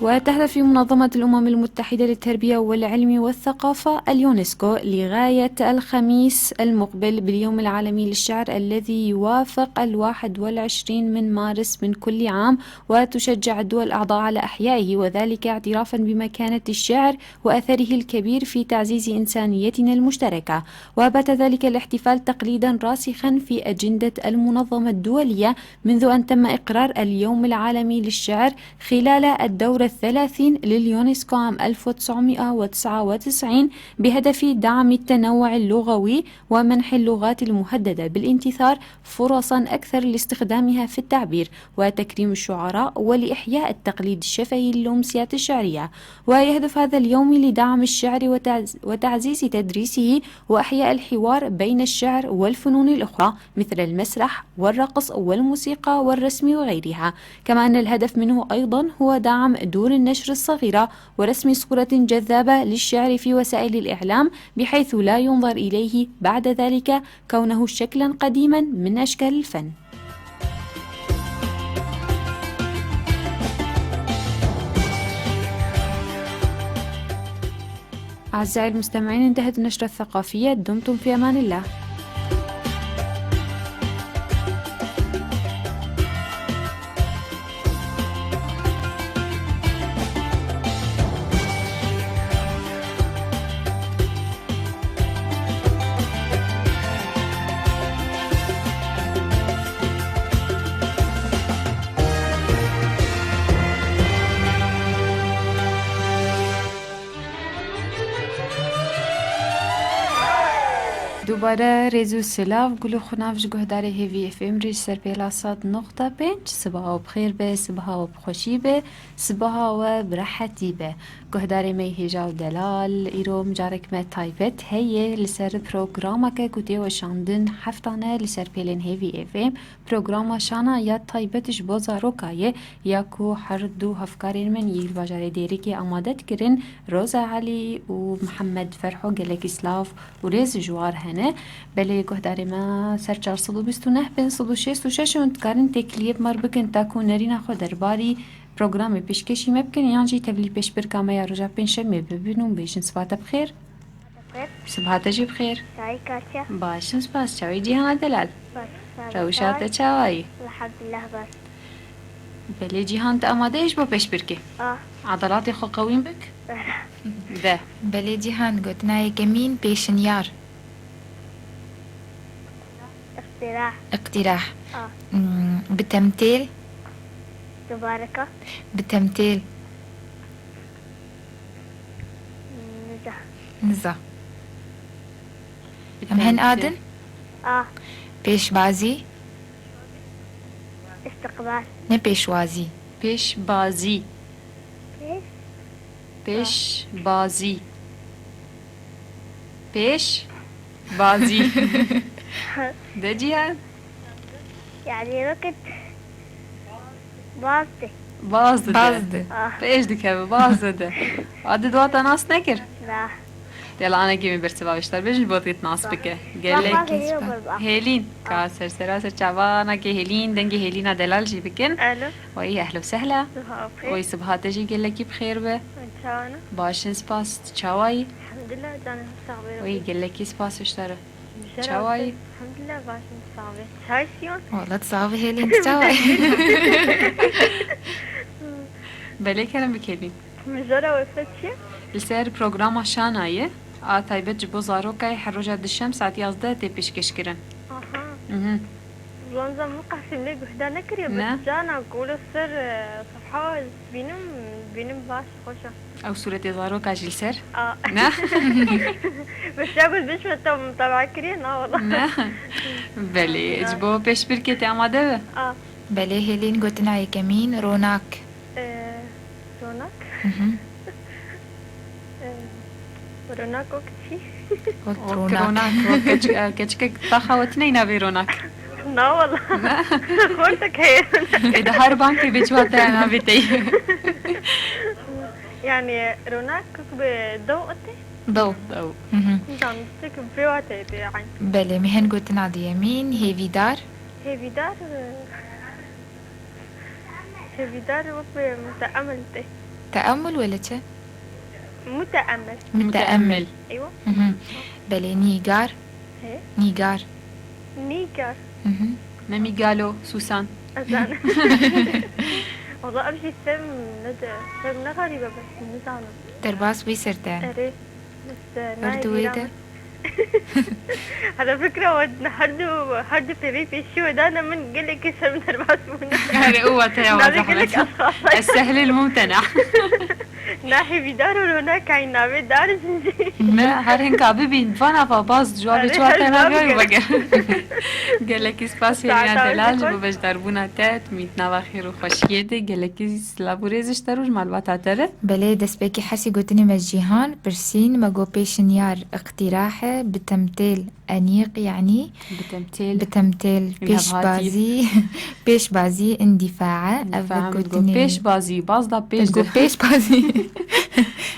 وتهدف في منظمة الأمم المتحدة للتربية والعلم والثقافة اليونسكو لغاية الخميس المقبل باليوم العالمي للشعر الذي يوافق 21 من مارس من كل عام، وتشجع الدول الأعضاء على أحيائه، وذلك اعترافا بمكانة الشعر وأثره الكبير في تعزيز إنسانيتنا المشتركة. وبات ذلك الاحتفال تقليدا راسخا في أجندة المنظمة الدولية منذ أن تم إقرار اليوم العالمي للشعر خلال الدورة 30 لليونسكو عام 1999 بهدف دعم التنوع اللغوي ومنح اللغات المهددة بالانتثار فرصا أكثر لاستخدامها في التعبير وتكريم الشعراء ولإحياء التقليد الشفهي للأمسيات الشعرية. ويهدف هذا اليوم لدعم الشعر وتعزيز تدريسه وإحياء الحوار بين الشعر والفنون الأخرى مثل المسرح والرقص والموسيقى والرسم وغيرها. كما أن الهدف منه أيضا هو دعم دور النشر الصغيرة ورسم صورة جذابة للشعر في وسائل الإعلام بحيث لا ينظر إليه بعد ذلك كونه شكلا قديما من أشكال الفن. أعزائي المستمعين، انتهت النشرة الثقافية. دمتم في أمان الله. دوباره رزو سلاف گلو خنافش گهدار هیوی اف ام ریش سر پیلاسات نقطه 5 صباح و بخیر به، صباح و بخوشی به، صباح و برحتی به. گهدار می هجا و دلال ایرو مجارک ما تایبت هیه لسر پروگراما که کتی و شاندن هفتانه لسر پیلن هیوی اف ام. پروگراما شانا یا تایبتش بازاروکایه یا کو هر دو هفکارین من یل باجار دیری که آمادت کرن روزا علی و محمد فرحو گلک اسلاف و رز جوار هنه. بله گهدار ما سر 429 بین 166 و تکارن تکلیب مر بکن تاکو نرین خود درباری پروگرام پیشکشی مبکن یانجی تبلی پیش برکامه یا رجا پنجشنبه ببینم بیشن. صباحت بخیر. صباحت جی بخیر. چای کاسیا. باشم سپاس. چای جیهان دلال. روشات چای. الحمدلله بس. بله جیهان تا آماده ایش با پیش برکه. عضلات خو قویم بک. ده. بله جیهان گوتنا یکمین پیشنیار. اقتراح. بتمثيل. مباركة. بتمثيل. نزا. همهن آدن؟ پیشبازی. استقبال. نه پیشوازی. پیشبازی. پیشبازی. پیشبازی. ده جيهان يعني وقت بازده بازده ايش دكه بازده عدد وقت ناس نكر لا يلا انا جيمي برسبا بشتر بيجي بوطيت ناس بك قال لك هيلين كاسر سراسر تعبانه كي هيلين دنجي هيلينا دلال جي بكن الو وي اهلا وسهلا وي صبحات جي قال لك بخير به انت باشن سباس تشاوي الحمد لله جانا مستقبل وي قال لك سباس اشترى تشاوي الحمد لله باشن مستقبل شاي شيون والله تصاوي هيلين تشاوي بله كلام بكلمي مجرى وفتشي السير بروغراما شانايه تایبت جبو زاروکای حروجات الشمس ساعت 11 تی پیشکش کردن. زنزم موقع في اللي قهدا نكري بس جانا قولوا السر صفحة بينم باش خوشة أو صورة زاروكا جيل سر؟ نا بس جابوا بيش متابعة كرينا والله بله جبو پیش بركي تي آماده بله هيلين قلتنا يكمين روناك روناك روناك وقتي روناك كتشك طاخة وتنين بي روناك لا والله خورتك هي إذا هربان كي بيجوات أنا بيتي يعني روناك بضوء ضوء جانتك برواتي يعني بله مهن قلتنا عدي يمين هيفيدار هيفيدار وبمتأملتي تأمل ولا چه؟ متأمل. متأمل. أيوة. بله نيجار. هي. نيجار. نيجار. نميغالو سوسان. أزانا. والله أمشي السم غريبة بس نزانة. درباس بيسرتان. أري. بس أردويدة. على فكرة ودنا حردو في شو دانا من قال لك اسم درباس منا. هذا هو تيا السهل الممتنع. ناحي بدار هناك عين نابي دار زنجي. ما هرين كابي فانا فباص جوابي شو أنا بيا بقى. قال لك إسباسي يعني دلالج ببش دربونا تات ميتنا وخير وخشيته قال لك سلابوريزش تروج معلومات عترة. بله دست بکی حسی گوتنی مجیهان برسین مگو پیشنیار اقتراح بتمثيل أنيق يعني بتمثيل بيش بازي اندفاع بيش بازي باز دا بيش بازي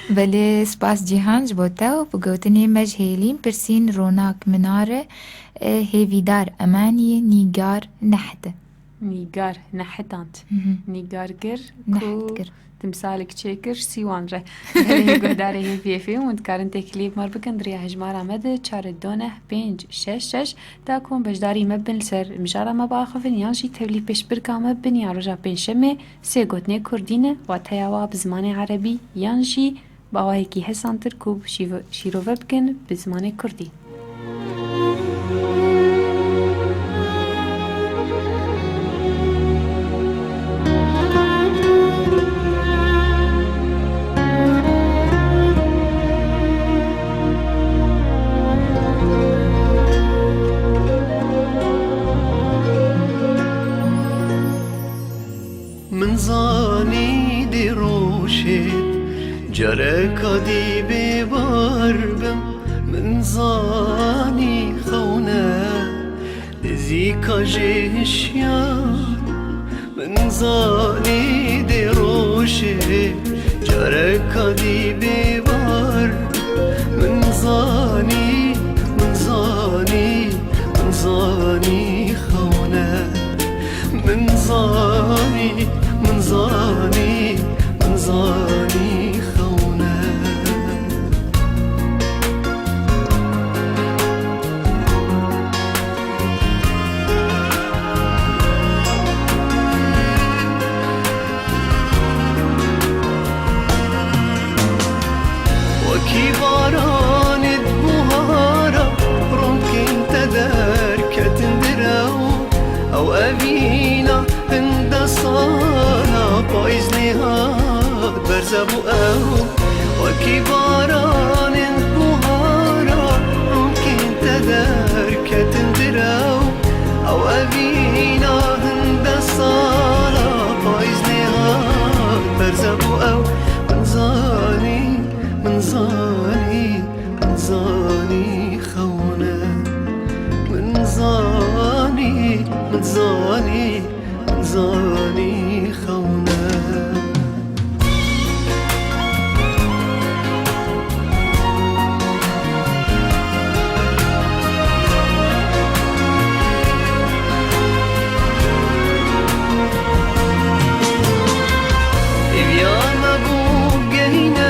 بله سپاس جیهان جبوتا و بگوتنی مجهیلین برسین روناک مناره هیویدار امانی نیگار نحت نیگار نحتانت نیگار گر تمثالك تشيكر سيوان ره هي قداره هي في في وندكارن تكليف مر بكن دريا هجمار عمد چار دونه 5 6 تاكون بجداري مبن سر مجارة ما باخفن يانشي تولي بيش بركا مبن ياروجا بين شمه سي قوتني كردينه واتياوا بزمان عربي يانشي باواهيكي حسان تركوب شيرو بكن بزمان كردي زانی دی روشید جرکا دی بباربم من زانی خونه زیکا جشیان من زانی دی روشید جرکا دی ببار من زانی خونه من زانی خونه وكي بارانت بهارا ممكن تدارك تندراو أو أبينا هند صانا بايز نهاد برزبو أو وكي باران بهارا ممكن تدارك تندراو أو أبينا هند صانا بايز نهاد برزبو أو من زاني خونه من زاني خونه إبيانا بوغينا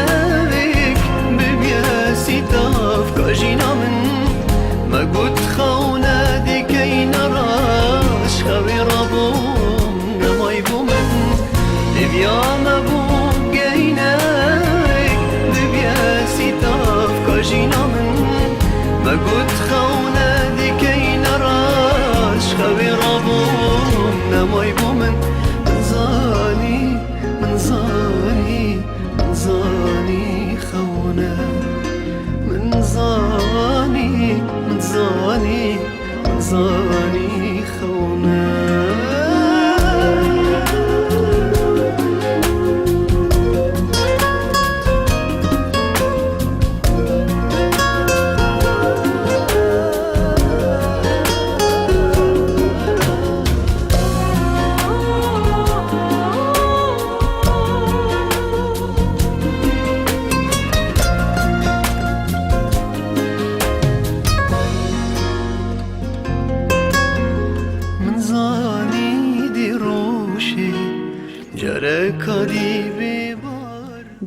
بك ببياسي تاف كاجينا من ما قد خونا دي كينا راش خوي رابوم نماي بومن إبيانا بوغينا بك ببياسي تاف كاجينا من ما قد خونا دي كينا راش خوي رابوم نماي بومن من زاني خونه من زاني خونه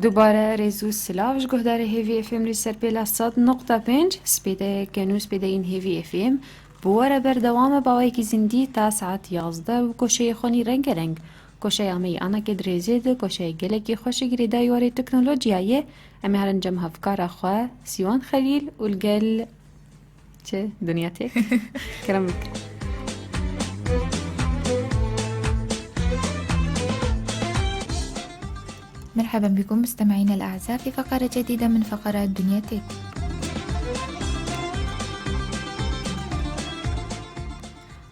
دوباره ریزو سلاوش گهدار هیوی اف ام ری سر پیلا 100.5 سپیده کنو سپیده این هیوی اف ام بواره بردوام باوی کی زندی تا ساعت 11 و کوشه خونی رنگ رنگ کوشه امی انا که درزید کوشه گله کی خوش گریدا یوری تکنولوژیایه امی هرن جم هفکار خو سیوان خلیل والگل چه دنیا تک کرم مرحبا بكم مستمعينا الأعزاء في فقرة جديدة من فقرات دنيا تك.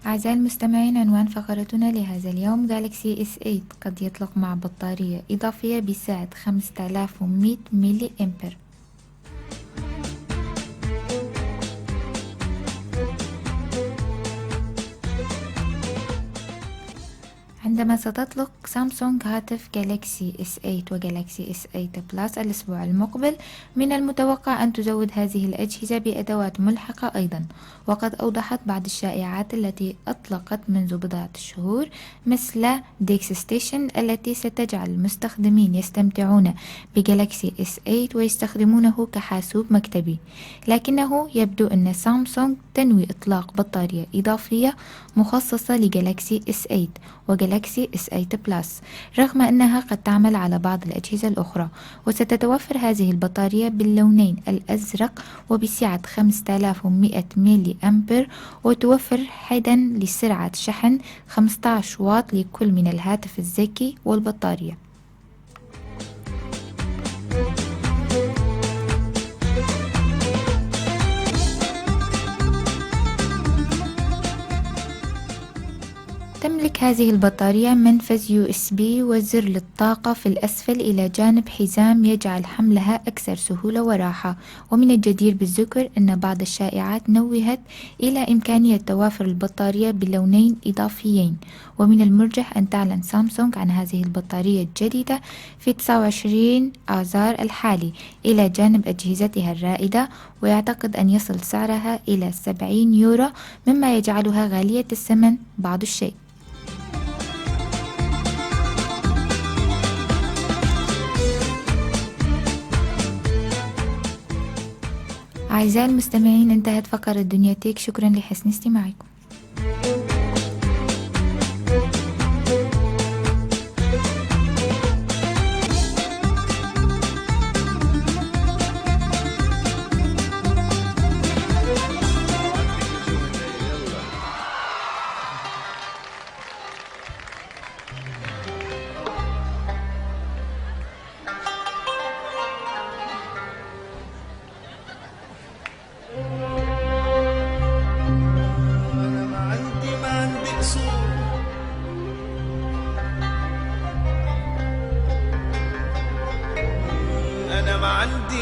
أعزائي المستمعين، عنوان فقرتنا لهذا اليوم جالكسي S8 قد يطلق مع بطارية إضافية بسعة 5100 ملي أمبر. عندما ستطلق سامسونج هاتف جالاكسي S8 وجالاكسي S8 بلس الأسبوع المقبل، من المتوقع أن تزود هذه الأجهزة بأدوات ملحقة أيضا. وقد أوضحت بعض الشائعات التي أطلقت منذ بضعة شهور مثل ديكس ستيشن التي ستجعل المستخدمين يستمتعون بجالاكسي S8 ويستخدمونه كحاسوب مكتبي، لكنه يبدو أن سامسونج تنوي إطلاق بطارية إضافية مخصصة لجالاكسي S8 وجالاكسي S8 بلس، رغم أنها قد تعمل على بعض الأجهزة الأخرى. وستتوفر هذه البطارية باللونين الأزرق وبسعة 5100 ملي أمبر، وتوفر حدا لسرعة شحن 15 واط لكل من الهاتف الذكي والبطارية. تملك هذه البطارية منفذ USB وزر للطاقة في الأسفل إلى جانب حزام يجعل حملها أكثر سهولة وراحة. ومن الجدير بالذكر أن بعض الشائعات نوهت إلى إمكانية توافر البطارية بلونين إضافيين، ومن المرجح أن تعلن سامسونج عن هذه البطارية الجديدة في 29 آذار الحالي إلى جانب أجهزتها الرائدة، ويعتقد أن يصل سعرها إلى 70 يورو، مما يجعلها غالية الثمن بعض الشيء. أعزائي المستمعين، انتهت فقرة دنيا تيك، شكرا لحسن استماعكم.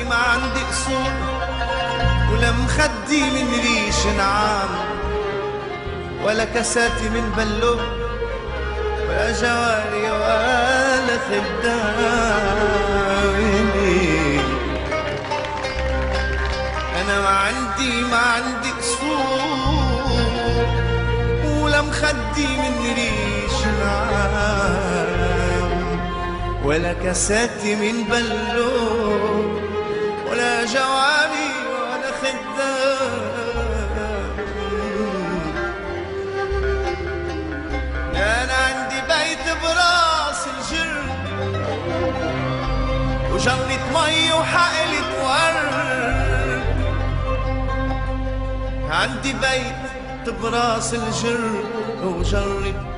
ما عندي قصور ولا مخدي من ريش نعام ولا كساتي من بلو ولا جواري ولا خدامي. أنا ما عندي قصور ولا مخدي من ريش نعام ولا كساتي من بلو ولا جوابي ولا خدام. أنا عندي بيت براس الجر وجرة مي وحقلة ورد. عندي بيت براس الجر وجرة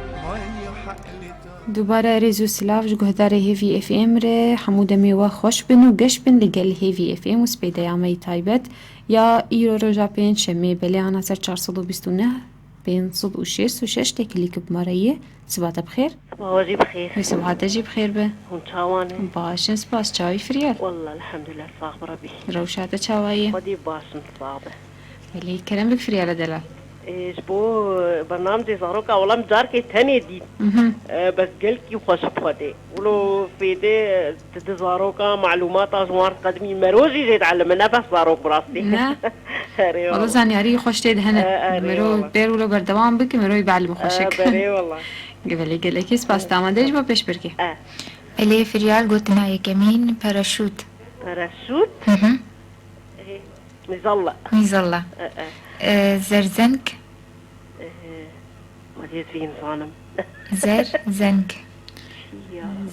دوباره ریزو سلاف جهدار هیوی اف ام ره حمود میوه خوش بن و گش بن لگل هیوی اف ام و سپیده یامی تایبت یا ایرو رجا پین شمی بلی آنا سر 429 506 تکلیک بمارایه. صباحت بخير. صباحي بخير. صباحت جي بخير به. وانتاواني باشن سباس چاوي فريال. والله الحمد لله صاحب ربي. روشات چاوي. خدي باشن صاحبه. بلي كلام بك فريال دلا. ايش بو برنامج زاروكا والله مدار كي تاني دي. بس قال كي خوش بخدي ولو في دي تزاروكا معلومات ازوار قدمي مروزي زيد علم نفس زاروك براسي. لا. والله زانياري خوش تيد هنا. مرو بير ولو بردوام بك مرو يبعلم خوشك. بري والله. قبل قال لك سباس تامدش با پیش برکی. اللي في ريال قلت معي كمين باراشوت. باراشوت. إيه مظلة. مظلة. زرزنك. وديت فين صانم. زرزنك.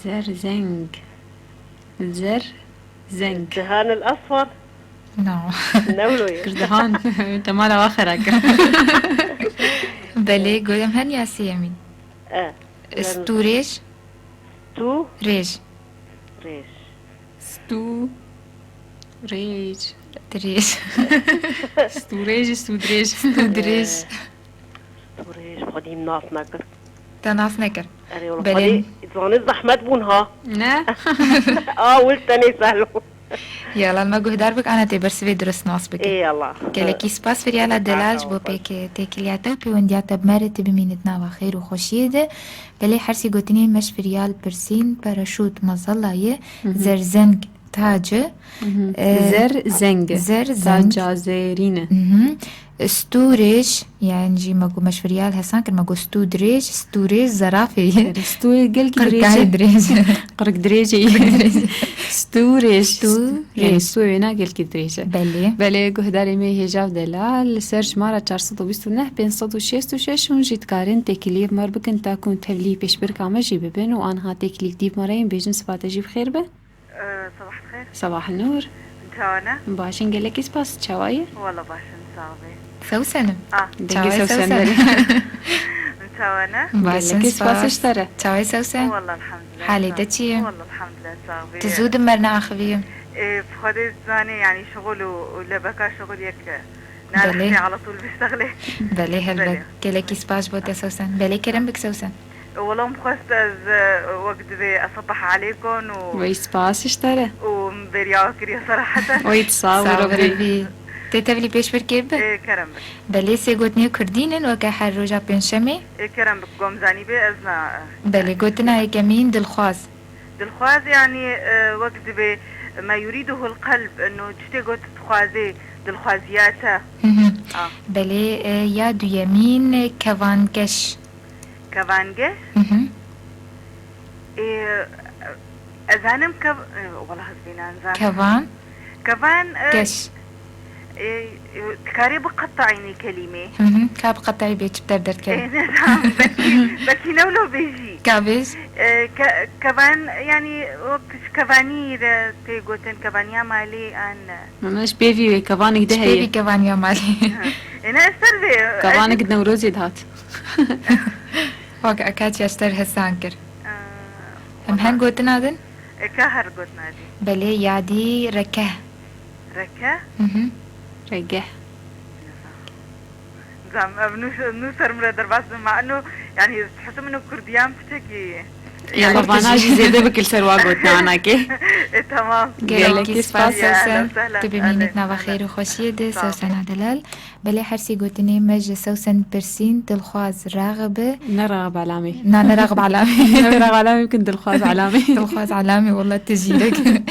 زرزنك. زرزنك. الدهان الأصفر. نو. نولو يا. كردهان. أنت ما له آخرك. بلي قولم هن يا سيامين. استوريج. ستو. ريج. ريج. ستو. ريج. دريج. ستوريج ستودريج. ستودريج. ستوريج قديم ناس نكر. تناس نكر. بلي زاني زحمت بونها. نه. ولتني سهلو. يلا ما قهدار بك أنا تبرس في درس ناس بك. إيه الله. كلكي سباس في ريال دلاج بو بيك تاكلياتا بيوندياتا بمرت بمينتنا وخير وخوشيد. بلي حرسي قوتني مش في ريال برسين باراشوت مظلة زرزنج تاج. زرزنج تاج زيرينة. ستوريج يعني جي ماقو مش في ريال هسان كر ماقو ستوريج. ستوريج زرافي. ستوريج دريج. قرق دريجي. ستوريج. يعني ستورينا قلك دريجة. بلي قهداري مي هجاو دلال سرج مارا 429 566 ونجي كارين تكليف مر بكن تاكون تهلي بيش بركة مجي ببن وانها تكليف ديب مرين بيجن سبات اجيب خير به. صباح الخير. صباح النور. توانا باشن قالك سباس تشاوية. والله باشن صعبة. سوسن. دقي سوسن. توانا باشن سباس اشترى. تشاوي سوسن. والله الحمد لله. حالي دتشي. والله الحمد لله صعبة. تزود مرنا أخوية. بخدي زاني يعني شغل ولبكا شغل يك. نعرف على طول بيشتغلي. بلي هلبك كلكي سباس بوتا سوسن. بلي كرم بك سوسن. والله مخست وقت أصبح عليكم ويسباس اشترى ومبريا كريا صراحة ويتصاور بي تتبلي بيش بركب كرم بلي سيقوتني كردين وكاحر رجع بنشمي كرم بك قومزاني بي أزنا بلي قوتنا هيك مين دلخواز يعني وقت ما يريده القلب انه تشتي قوت تخوازي دلخوازياته بلي ياد يمين كفانكش كفانجة أزانم والله هزبينا أنزان كفان كش كاري بقطعيني كلمة كاب قطعي بيتش بتردر كلمة بس نولو بيجي كابيز كفان يعني كفاني تيغوتن كفانيا مالي أن مش بيفي كفانك ده هي بيفي كفانيا مالي أنا أسترفي كفانك نوروزي دهات وك أكاد يشتر هسانكر هم هن قوتن هذن؟ كهر قوتن هذن بلي يادي ركه ركه؟ ركه زعم نوسر مرادر بس مع انه يعني تحسوا منه كرديان بتشكي يلا باناجي زيادة بكل سروا قوتنا عناكي تمام قالك سباس سوسن تبي مينتنا بخير وخوشيدة سوسن عدلال بلي حرسي قوتني مج سوسن برسين دلخواز راغبة نرغب علامي نرغب علامي نرغب علامي يمكن دلخواز علامي دلخواز علامي والله تجيلك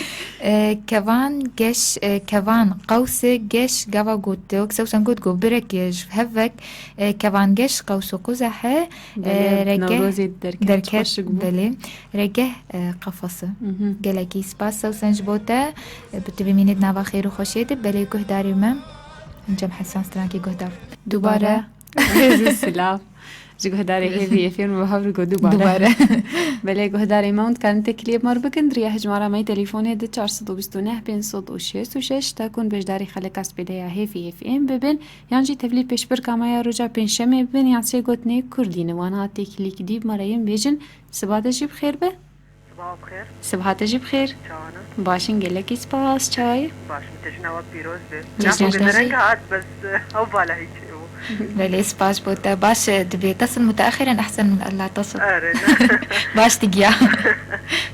كفان قش كفان قوسة قش قوا قوتوك سوسن قوت قو برك يج هفك كفان قش قوسو قزحة نوروزي دركت بلي رجع قفصة قالكي سباس سوسن جبوتا بتبي ميندنا بخير وخوشيد بلي قهداري ما نجم حسان سترانكي قهدار دوباره السلام قهداري هي فيلم وهابر قو دوباره بلي قهداري ماونت كانت كليب مر بكندريا هجمارا ماي تليفوني د 429 بين صوت وشيس وشش تكون بجداري خلقاس بدايا هي في اف ام ببن يانجي تبلي پیش بر کامایا رجا بين شمه ببن یانسی گوتنی کردین وانا تکلیک دیب مرایم بیجن سباتجی بخیر به صباح بخير صباحتجي بخير شلونك باشن قلكي سباس چاي باش متجنا وبيروز جنبك بس او بالا هيك بلي سباس بوتا باش تبي تصل متأخرا أحسن من ألا تصل باش تجيا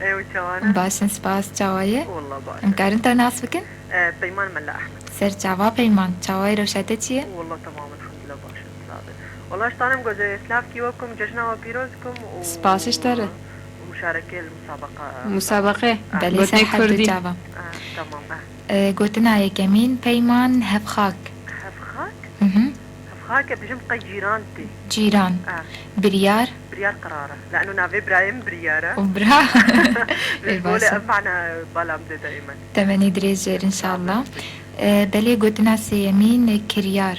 ايوه شلونك باش سباس چاوايه والله باش مكارن تناس بكن بيمان ملا أحمد سر چاوا بيمان چاواي روشاتتشي والله تمام الحمد لله باش صادق والله اشتانم جوزي سلافكي وكم ججنا وبيروزكم سباس اشترى مشاركة المسابقة مسابقة بلي سحب الجابة تمام قلتنا يا كمين بيمان هفخاك هفخاك خاكة بجم قي جيرانتي جيران بريار قرارة لأنه نافي إبراهيم بريارة وبرا بقولي معنا بالامدة دائما تمني دريجر إن شاء الله. بلي قلت ناس يمين كريار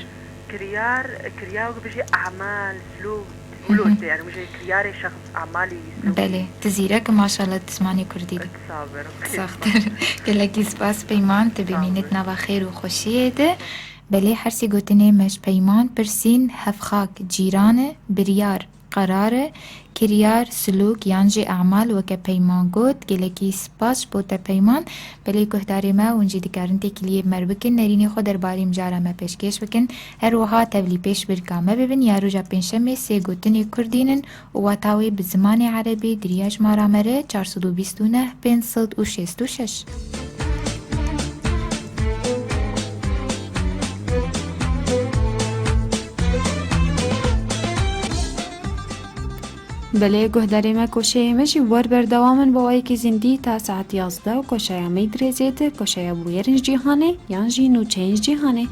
بيجي أعمال سلوك ولوت يعني مش كرياري شخص أعمالي بلي تزيرك ما شاء الله تسمعني كردي صابر ساختر كلكي سباس بيمان تبي مينتنا بخير وخوشيده. بلي حرسي قوتني مش بيمان برسين هفخاك جيرانه بريار قراره كريار سلوك يانجي أعمال وكا بيمان قوت كلكي سباس بوتا بيمان. بلي كهداري ما ونجي دكارنتي كليه مربكن نريني خودر باري مجارة ما بيشكيش بكن هر وها تبلي بيش بركا ما ببن يارو جا بينشمي سي قوتني كردينن وواتاوي بالزمان عربي درياج مارامره 429 566. بله گهداری ما کوشی مشی ور بردوامن با وی که زندی تا ساعت 11 و کوشی می درزیده کوشی بویرنج جهانه یانجی نو چنج جهانه.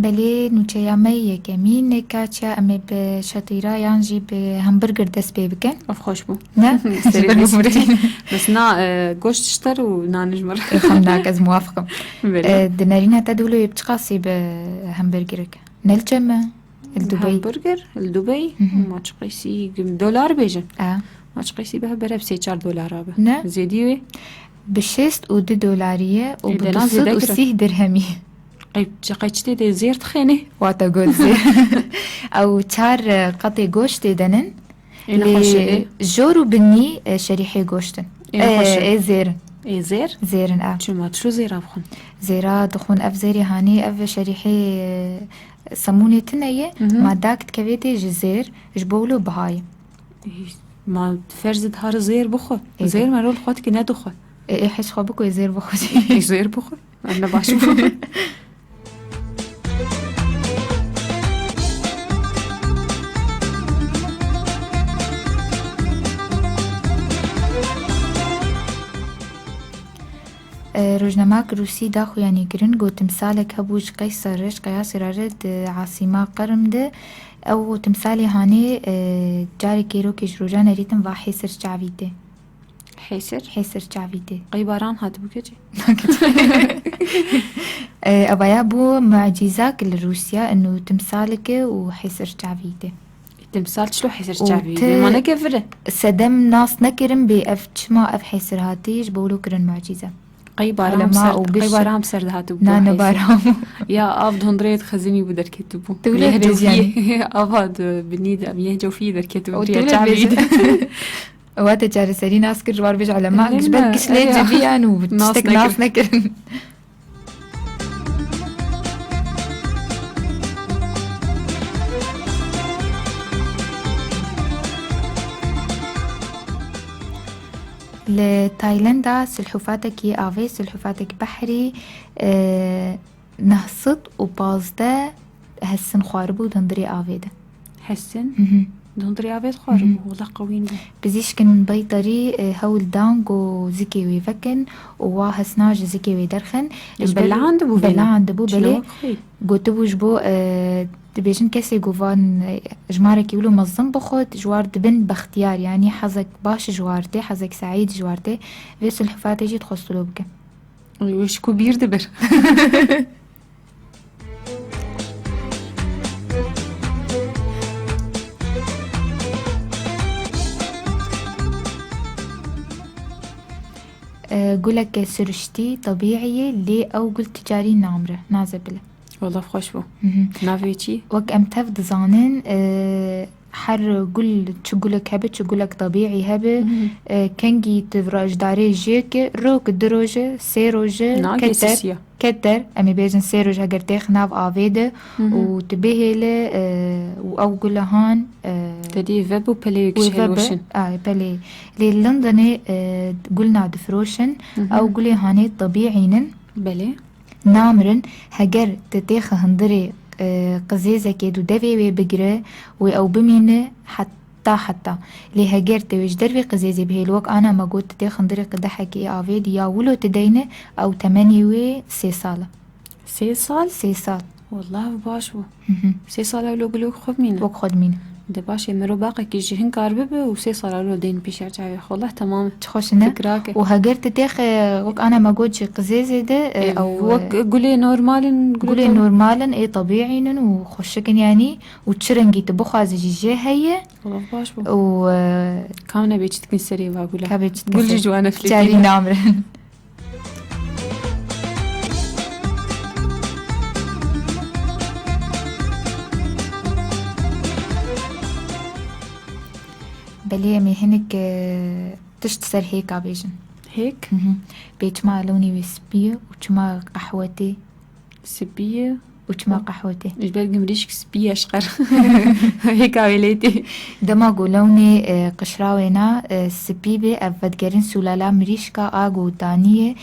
بله نوچه می کمین نکاتیا امی به شطیرا یانجی به همبرگر دست پی بکن. اف خوش بو. نه. بس نا گوشت شتر و نانج مر. خمناك از موافقم. دنارينا تدولو يبتقاسي بهمبرجرك. نلجمة الدبي. همبرجر الدبي ما تقيسي دولار بيجن. ما تقيسي بها برا ب$4 رابع. نه. زيدي ب$6 و $2 و ب$2 و $6 درهمي. قيتشتي دي زير تخيني واتا قول زير او 4 قطع گوشت دنن جورو بني شريحة گوشتن زيرن شو زيرا بخون زيرا دخون اف زيري هاني اف شريحة سموني تنية ما داك تكويتي جزير جبولو بهاي ما فرزد هار زير بخو زير ما رول خوتك ندخو ايه حش خوبكو زير بخو زير بخو انا باشوفو روزنامك روسي داخو يعني جرين قو تمثالك هبوج قيصر رش قياسي رارد عاصمة قرمده او تمثالي هاني جاري كيرو كيش روجانا ريتم و حيسر شعبيده حيسر شعبيده قيباران هات بكجي ابايا بو معجزاك لروسيا انه تمثالك وحيسر شعبيده تمثال شلو حيسر شعبيده ما نكفره سدم ناس نكرم باف ما اف حيسر هاتيش بولو كرن معجزه قيبارام سرد هاتو نانا بارام يا افضل هندريت خزيني بدر كتبو يهجو فيه افضل بنيد يهجو فيه در كتبو وقت جاري سري ناس كر جوار بيج علماء جبال كسلي جبيان وبتشتك ناس نكر لتايلندا سلحفاتك يافي سلحفاتك بحري نهصت وبازده هسن خواربو دندري افيده حسن دندري افيد خواربو والله قوين بزيش كن بيطري هول دانغو زكي ويفكن وهسناج زكي ويدرخن بلا عند بو بلي قوتبو جبو تبيجن كسي جوفان جمارك يقولوا منظم بخود جوار دبن باختيار يعني حظك باش جوارتي حظك سعيد جوارتي بس الحفاة يجي تخصلو بك ويش كبير دبر قولك سرشتي طبيعية لي أو قل تجاري نامرة نازبلة والله خوش بو نافيتي وك امتف دزانن حر قل تقولك هبه تقولك طبيعي هبه كنجي تفراج داري جيك روك دروجه سيروجه كتر امي بيجن سيروج هاجر تيخ ناف افيده وتبهله او قلهان تدي فيبو بلي كشلوشن بلي لندن قلنا دفروشن او قلي هاني طبيعينن بلي نامرن هجر تتيخ هندري قزيزة كيدو دفي بقرة او بمينه حتى حتى لي هجر تويش دربي قزيزي بهي الوقت أنا ما قلت تدي خندري قدحكي آفيد يا ولو تدينه أو 8 3 سالة 3 سال 3 سال والله باش بو 3 سال ولو قلوك خذ مين وك خذ مين ده باش مرو باقي كي جهن كاربه و 3 سال ولو دين بيش يرجع والله تمام تخشنا فكراك وهجر تديخ وك أنا ما قلت قزيزي ده أو وك قولي نورمال قولي نورمالا اي طبيعي وخشكن يعني وتشرنجي تبخ زجاجة هي والله باش بو و كامنا بيجي تكن سري واقولها كابيتش قول جي جوانا جاري فليبين نامرن بلي مي هنك تشتسر هيك عبيجن هيك بيجمع لوني وسبية وجمع قحوتي سبية وجمع قحوتي مش بالك مريشك سبية اشقر هيك عويليتي دماغو لوني قشراوينا سبيبة أفدقرين سولالا مريشكا آغو دانية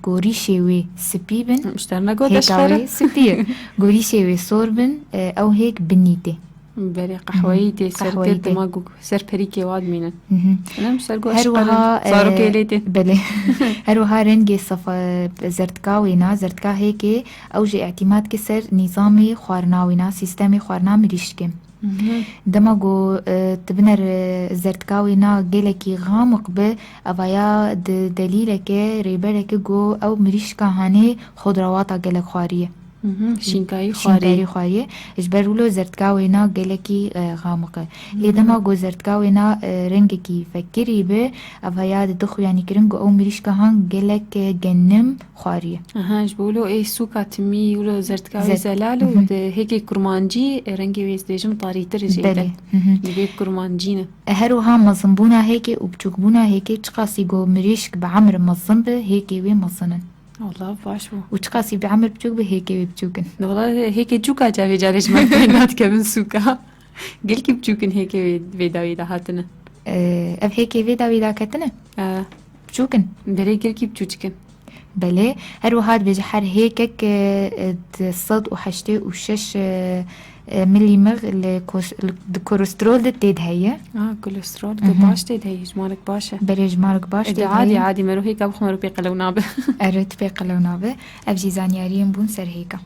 غوريشيوي سبيبن مشترنا قود هيك اشقر عوي سبية غوريشيوي صوربن أو هيك بنيتي بري قحويتي سركت دماغو سر بريكي واد مينن انا مش سرقو اشقر هروها صارو كيليتي بلي هروها رنجي صفا زرتكاوينا زرتكا هيك أوجي اعتماد كسر نظامي خوارناوينا سيستمي خوارنا مريشكم دماغو تبنر زرتكاوينا جيلكي غامق ب أفايا دليلك ريبالك جو أو مريشكا هاني خضرواتا جيلك خوارية شينكاي شينكاي خوارية إجبرولو زرتكاوينا جيلكي غامقة لي دماغو زرتكاوينا رنجكي فكري ب أفايا دخو يعني كرنجو أو مريشكا هان جيلك جنم خوارية جبولو اي سوكا تمي يولو زرتكاوي زلالو هيكي كرمانجي رنجي ويز ديجم طاري ترجيدا بلي يبيب كرمانجينا هروها مظنبونا هيك وبتشوكبونا هيك تشقاسي جو مريشك بعمر مظنبه هيك وي مظنن والله باش بو وتشقاسي بعمر بتشوك هيك وي بتشوكن والله هيك جوكا جافي جالش ما بينات كمن سوكا قلكي بتشوكن هيك ويداوي دا هاتنا أب هيك ويدا ويدا كتنا بتشوكن بري قلكي بتشوكن بلي هروها بجحر هيكك الصد وحشتي وشش ملي مغ الكوليسترول ده تيد هي كوليسترول ده باش تيد هي جمالك باشا بري جمالك باش ده عادي عادي مرو هيك أبخ مرو بيقلو نابه أرد بيقلو نابه أبجي زانياريين بون سر هيكا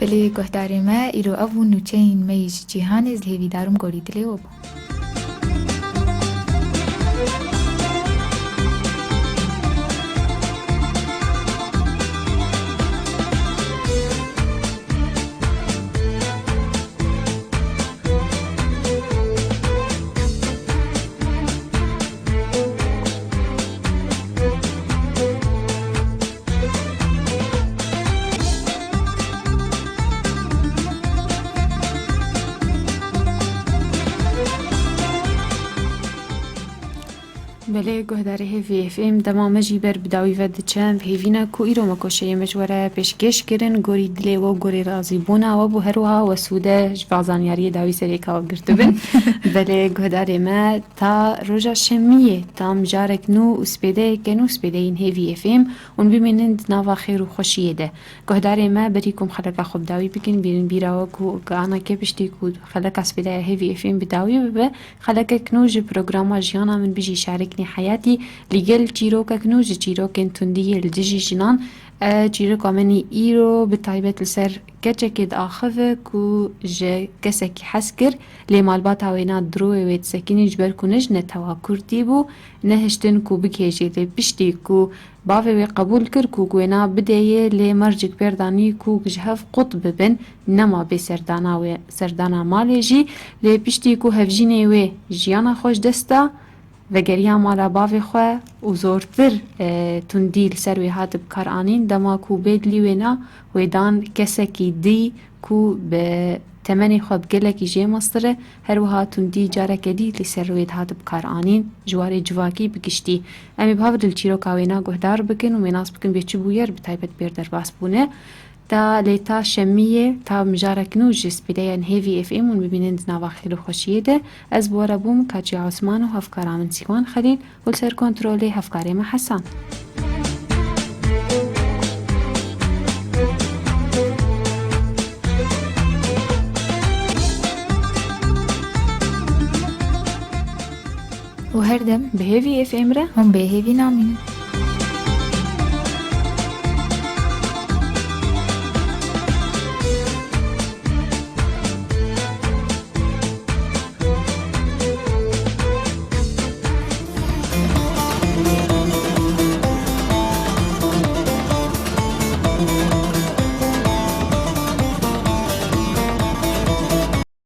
بلي گهداری ما ایرو ابو نوچین میش جهان از هیوی دارم گوری دلی وب بله گهداری هیوی اف ام دما مجی بر بداوی ود چند هیوینا کو ایرو مکوشه مجوره پیشکش کردن گوری دلی و گوری رازی بونا و بو هروها و سوده جوازانیاری داوی سری کا گرتبن بله گهداری ما تا روزا شمیه تا مجارک نو اسپیده کنو اسپیده این هیوی اف ام اون ببینند نوا خیر و خوشیه ده گهداری ما بریکم خلق خوب داوی بکن بیرن بیرا و کو گانا که پشتی کو خلق اسپیده هیوی اف ام بداوی به خلق کنوج پروگرام جیانا من بيجي شاركني حياتي لقل تشيروكا كنوج تشيروكن تندي الدجي جنان تشيروكا مني إيرو بتايبة السر كتشكد آخفك و جا كسك حسكر لي مالباتا وينات دروي ويت سكيني جبر كونج نتوا كورتيبو نهشتن كو بكيجي لي بشتي كو بافي وي قبول كر كو وينا بداية لي مرجك بيرداني كو جهف قطب بن نما بسردانا و سردانا مالجي لي بشتي كو هفجيني وي جيانا خوش دستا وگریا مالا باوی خواه و زورتر تندیل سروی هات بکار آنین دما کو بیدلی وینا ویدان کسکی دی کو به تمنی خواه بگلکی جه مصره هر وها تندی جاره کدی لی سروید هات بکار آنین جواری جواکی بگشتی امی بهاو دل چیرو کاوینا گهدار بکن و مناس بکن بیچی بویر بتایبت بیر در باس بونه تا لیتا شمیه تا مجارک نوجس بداین هیوی اف ام ون ببینند نوا خیلو خوشیه ده از بورا بوم کاچی عثمان و هفکارا من سیوان خلیل و سر کنترول هفکاری ما حسن و هردم به هیوی اف ام را هم به هیوی نامینه